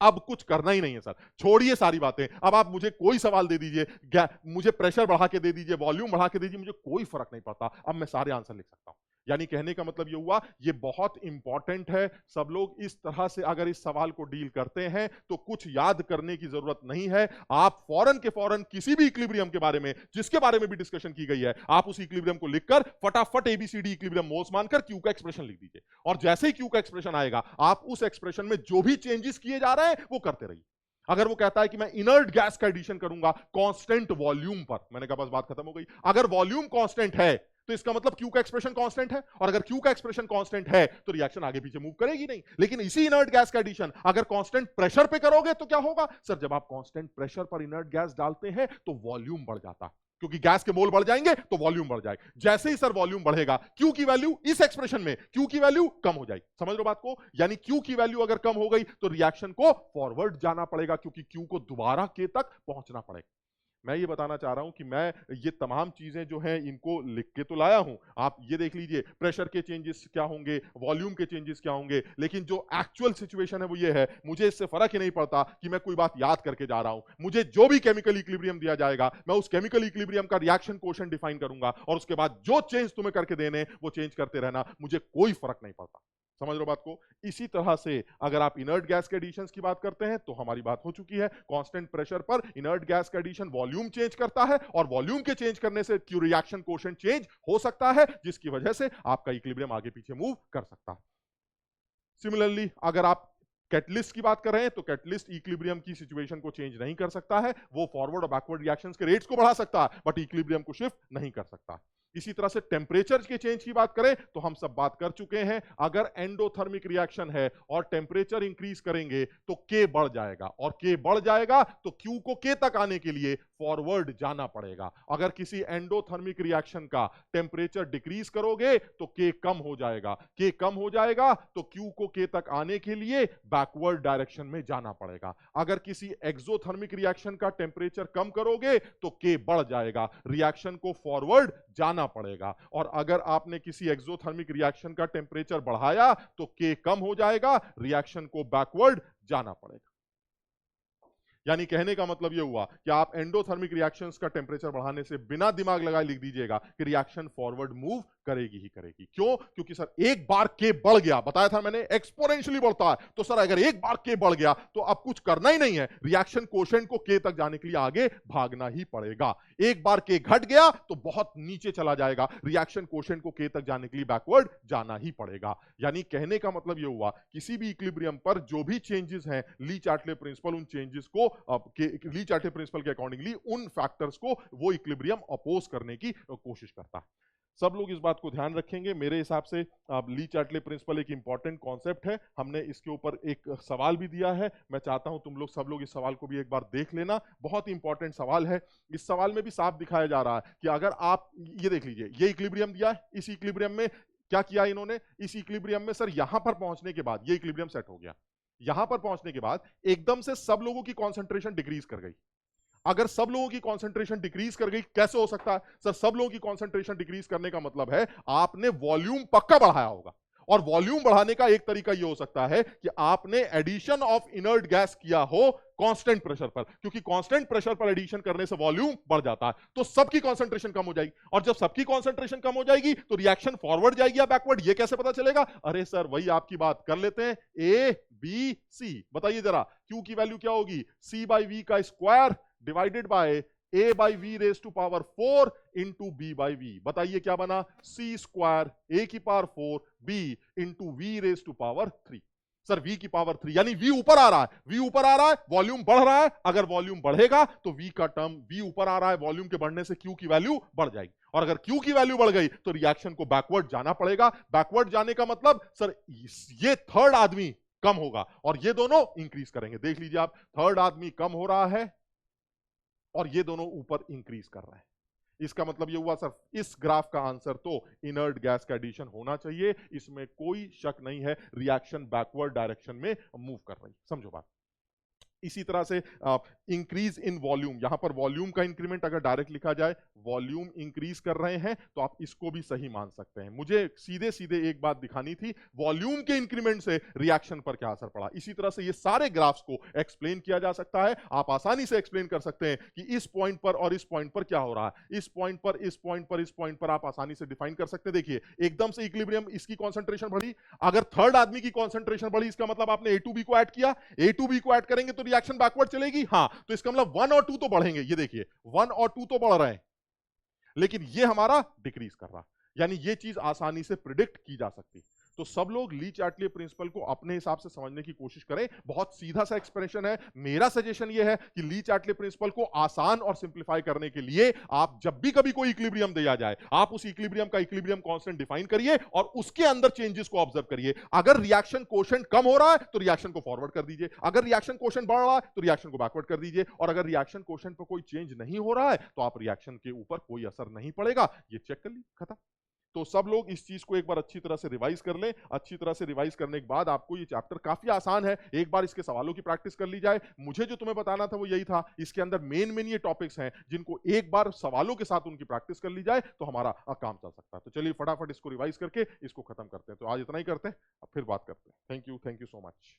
अब कुछ करना ही नहीं है सर, छोड़िए सारी बातें। अब आप मुझे कोई सवाल दे दीजिए, मुझे प्रेशर बढ़ा के दे दीजिए, वॉल्यूम बढ़ा के दीजिए, मुझे कोई फर्क नहीं पड़ता, अब मैं सारे आंसर लिख सकता हूं। यानी कहने का मतलब ये हुआ, ये बहुत इंपॉर्टेंट है। सब लोग इस तरह से अगर इस सवाल को डील करते हैं तो कुछ याद करने की जरूरत नहीं है। आप फौरन के फौरन किसी भी इक्विलिब्रियम के बारे में, जिसके बारे में भी डिस्कशन की गई है, आप उस इक्विलिब्रियम को लिखकर फटाफट एबीसीडी इक्विलिब्रियम मोल्स मानकर क्यू का एक्सप्रेशन लिख दीजिए, और जैसे ही क्यू का एक्सप्रेशन आएगा आप उस एक्सप्रेशन में जो भी चेंजेस किए जा रहे हैं वो करते रहिए। अगर वो कहता है कि मैं इनर्ट गैस का एडिशन करूंगा कांस्टेंट वॉल्यूम पर, मैंने कहा बस बात खत्म हो गई। अगर वॉल्यूम कांस्टेंट है तो इसका मतलब क्यू का एक्सप्रेशन कांस्टेंट है, और अगर क्यू का एक्सप्रेशन कांस्टेंट है तो रिएक्शन आगे पीछे मूव करेगी नहीं। लेकिन इसी इनर्ट गैस का एडिशन अगर कांस्टेंट प्रेशर पे करोगे तो क्या होगा? सर जब आप कांस्टेंट प्रेशर पर इनर्ट गैस डालते हैं तो वॉल्यूम बढ़ जाता, क्योंकि गैस के मोल बढ़ जाएंगे तो वॉल्यूम बढ़ जाएगा। जैसे ही सर वॉल्यूम बढ़ेगा क्यू की वैल्यू इस एक्सप्रेशन में क्यू की वैल्यू कम हो जाएगी। समझ लो बात को? यानी क्यू की वैल्यू अगर कम हो गई तो रिएक्शन को फॉरवर्ड जाना पड़ेगा, क्योंकि क्यू को दोबारा के तक पहुंचना पड़ेगा। मैं ये बताना चाह रहा हूं कि मैं ये तमाम चीजें जो हैं इनको लिख के तो लाया हूं, आप ये देख लीजिए प्रेशर के चेंजेस क्या होंगे, वॉल्यूम के चेंजेस क्या होंगे, लेकिन जो एक्चुअल सिचुएशन है वो ये है, मुझे इससे फर्क ही नहीं पड़ता कि मैं कोई बात याद करके जा रहा हूं। मुझे जो भी केमिकल इक्विलिब्रियम दिया जाएगा मैं उस केमिकल इक्विलिब्रियम का रिएक्शन कोएफिशिएंट डिफाइन करूंगा, और उसके बाद जो चेंज तुम्हें करके देने वो चेंज करते रहना, मुझे कोई फर्क नहीं पड़ता। समझ लो बात को? इसी तरह से अगर आप इनर्ट गैस के एडिशंस की बात करते हैं तो हमारी बात हो चुकी है, कांस्टेंट प्रेशर पर इनर्ट गैस का एडिशन वॉल्यूम चेंज करता है, और वॉल्यूम के चेंज करने से क्यू रिएक्शन कोएफिशिएंट चेंज हो सकता है, जिसकी वजह से आपका इक्विलिब्रियम आगे पीछे मूव कर सकता है। सिमिलरली अगर आप कैटलिस्ट की बात कर रहे हैं तो कैटलिस्ट इक्विलिब्रियम की सिचुएशन को चेंज नहीं कर सकता है, वो फॉरवर्ड और बैकवर्ड रिएक्शंस के रेट्स को बढ़ा सकता है बट इक्विलिब्रियम को शिफ्ट नहीं कर सकता। इसी तरह से टेम्परेचर के चेंज की बात करें तो हम सब बात कर चुके हैं, अगर एंडोथर्मिक रिएक्शन है और टेम्परेचर इंक्रीज करेंगे तो के बढ़ जाएगा, और के बढ़ जाएगा तो क्यू को के तक आने के लिए फॉरवर्ड जाना पड़ेगा। अगर किसी एंडोथर्मिक रिएक्शन का टेम्परेचर डिक्रीज करोगे तो के कम हो जाएगा, के कम हो जाएगा तो क्यू को के तक आने के लिए बैकवर्ड डायरेक्शन में जाना पड़ेगा। अगर किसी एक्सोथर्मिक रिएक्शन का टेम्परेचर कम करोगे तो के बढ़ जाएगा, रिएक्शन को फॉरवर्ड जाना पड़ेगा। और अगर आपने किसी एक्सोथर्मिक रिएक्शन का टेम्परेचर बढ़ाया तो के कम हो जाएगा, रिएक्शन को बैकवर्ड जाना पड़ेगा। यानी कहने का मतलब यह हुआ कि आप एंडोथर्मिक रिएक्शंस का टेम्परेचर बढ़ाने से बिना दिमाग लगाए लिख दीजिएगा कि रिएक्शन फॉरवर्ड मूव करेगी ही करेगी। क्यों? क्योंकि सर एक बार के बढ़ गया, बताया था मैंने एक्सपोनेंशियली बढ़ता है, तो सर अगर एक बार के बढ़ गया तो अब कुछ करना ही नहीं है, रिएक्शन कोएफिशिएंट को के तक जाने के लिए आगे भागना ही पड़ेगा। एक बार के घट गया तो बहुत नीचे चला जाएगा, रिएक्शन कोएफिशिएंट को के तक जाने के लिए बैकवर्ड जाना ही पड़ेगा। यानी कहने का मतलब यह हुआ किसी भी इक्विलिब्रियम पर जो भी चेंजेस हैं ली चार्टले प्रिंसिपल, उन चेंजेस को ली चार्टले प्रिंसिपल के अकॉर्डिंगली उन फैक्टर्स को वो इक्विलिब्रियम अपोज करने की कोशिश करता है। सब लोग इस बात को ध्यान रखेंगे। मेरे हिसाब से ली चार्टले प्रिंसिपल एक इंपॉर्टेंट कॉन्सेप्ट है, हमने इसके ऊपर एक सवाल भी दिया है, मैं चाहता हूं तुम लोग सब लोग इस सवाल को भी एक बार देख लेना, बहुत इंपॉर्टेंट सवाल है। इस सवाल में भी साफ दिखाया जा रहा है कि अगर आप ये देख लीजिए, ये इक्विलिब्रियम दिया है, इस इक्विलिब्रियम में क्या किया इन्होंने, इस इक्विलिब्रियम में सर यहां पर पहुंचने के बाद ये इक्विलिब्रियम सेट हो गया, यहां पर पहुंचने के बाद एकदम से सब लोगों की कॉन्सेंट्रेशन डिक्रीज कर गई। अगर सब लोगों की कंसंट्रेशन डिक्रीज कर गई, कैसे हो सकता है सर? सब लोगों की कंसंट्रेशन डिक्रीज करने का मतलब है आपने वॉल्यूम पक्का बढ़ाया होगा, और वॉल्यूम बढ़ाने का एक तरीका यह हो सकता है कि आपने एडिशन ऑफ इनर्ट गैस किया हो कांस्टेंट प्रेशर पर, क्योंकि कांस्टेंट प्रेशर पर एडिशन करने से वॉल्यूम बढ़ जाता है, तो सबकी कंसंट्रेशन कम हो जाएगी, और जब सबकी कंसंट्रेशन कम हो जाएगी तो रिएक्शन फॉरवर्ड जाएगी या बैकवर्ड, ये कैसे पता चलेगा? अरे सर वही आपकी बात कर लेते हैं, ए बी सी, बताइए जरा क्यू की वैल्यू क्या होगी? सी बाई वी का square divided by a by V raise to power 4 into B by V. बताइए क्या बना? सी स्क्वायर a की power 4 b into V raise to power 3। Sir v की पावर 3, यानी v ऊपर आ रहा है, v ऊपर आ रहा है, वॉल्यूम बढ़ रहा है, अगर वॉल्यूम बढ़ेगा तो v का टर्म, v ऊपर आ रहा है, वॉल्यूम के बढ़ने से q की वैल्यू बढ़ जाएगी, और अगर q की वैल्यू बढ़ गई तो रिएक्शन को बैकवर्ड जाना पड़ेगा। बैकवर्ड जाने का मतलब सर ये थर्ड आदमी कम होगा और ये दोनों इंक्रीज करेंगे। देख लीजिए आप, थर्ड आदमी कम हो रहा है और ये दोनों ऊपर इंक्रीज कर रहे हैं। इसका मतलब ये हुआ सर इस ग्राफ का आंसर तो इनर्ट गैस का एडिशन होना चाहिए, इसमें कोई शक नहीं है, रिएक्शन बैकवर्ड डायरेक्शन में मूव कर रही। समझो बात। इसी तरह से इंक्रीज इन वॉल्यूम, यहां पर वॉल्यूम का इंक्रीमेंट अगर डायरेक्ट लिखा जाए, वॉल्यूम इंक्रीज कर रहे हैं, तो आप इसको भी सही मान सकते हैं। मुझे सीधे सीधे एक बात दिखानी थी, वॉल्यूम के इंक्रीमेंट से रिएक्शन पर क्या असर पड़ा। इसी तरह से ये सारे ग्राफ्स को एक्सप्लेन किया जा सकता है। आप आसानी से एक्सप्लेन कर सकते हैं कि इस पॉइंट पर और इस पॉइंट पर क्या हो रहा है, इस पॉइंट पर, इस पॉइंट पर, इस पॉइंट पर आप आसानी से डिफाइन कर सकते हैं। देखिए एकदम से इक्विलिब्रियम, इसकी कॉन्सेंट्रेशन बढ़ी, अगर थर्ड आदमी की कॉन्सेंट्रेशन बढ़ी, इसका मतलब आपने ए टू बी को ऐड किया, ए टू बी को ऐड करेंगे तो रिएक्शन बैकवर्ड चलेगी। हाँ, तो इसका मतलब 1 और 2 तो बढ़ेंगे, ये देखिए 1 और 2 तो बढ़ रहे हैं, लेकिन ये हमारा डिक्रीज कर रहा, यानी ये चीज आसानी से प्रिडिक्ट की जा सकती। तो सब लोग ली चार्टले प्रिंसिपल को अपने हिसाब से समझने की कोशिश करें। बहुत सीधा सा एक्सप्रेशन है। मेरा सजेशन ये है कि ली चार्टले प्रिंसिपल को आसान और सिंप्लीफाई करने के लिए आप जब भी कभी कोई इक्विलिब्रियम दिया जाए, आप उस इक्विलिब्रियम का इक्विलिब्रियम कांस्टेंट डिफाइन करिए और उसके अंदर चेंजेस को ऑब्जर्व करिए। अगर रिएक्शन कोशेंट कम हो रहा है तो रिएक्शन को फॉरवर्ड कर दीजिए, अगर रिएक्शन कोशेंट बढ़ रहा है तो रिएक्शन को बैकवर्ड कर दीजिए, और अगर रिएक्शन कोशेंट पर कोई चेंज नहीं हो रहा है तो आप रिएक्शन के ऊपर कोई असर नहीं पड़ेगा, ये चेक कर लीजिए, खत्म। तो सब लोग इस चीज को एक बार अच्छी तरह से रिवाइज कर लें। अच्छी तरह से रिवाइज करने के बाद आपको ये चैप्टर काफी आसान है, एक बार इसके सवालों की प्रैक्टिस कर ली जाए। मुझे जो तुम्हें बताना था वो यही था, इसके अंदर मेन मेन ये टॉपिक्स हैं जिनको एक बार सवालों के साथ उनकी प्रैक्टिस कर ली जाए तो हमारा काम चल सकता है। तो चलिए फटाफट इसको रिवाइज करके इसको खत्म करते हैं। तो आज इतना ही करते हैं, अब फिर बात करते हैं। Thank you so much.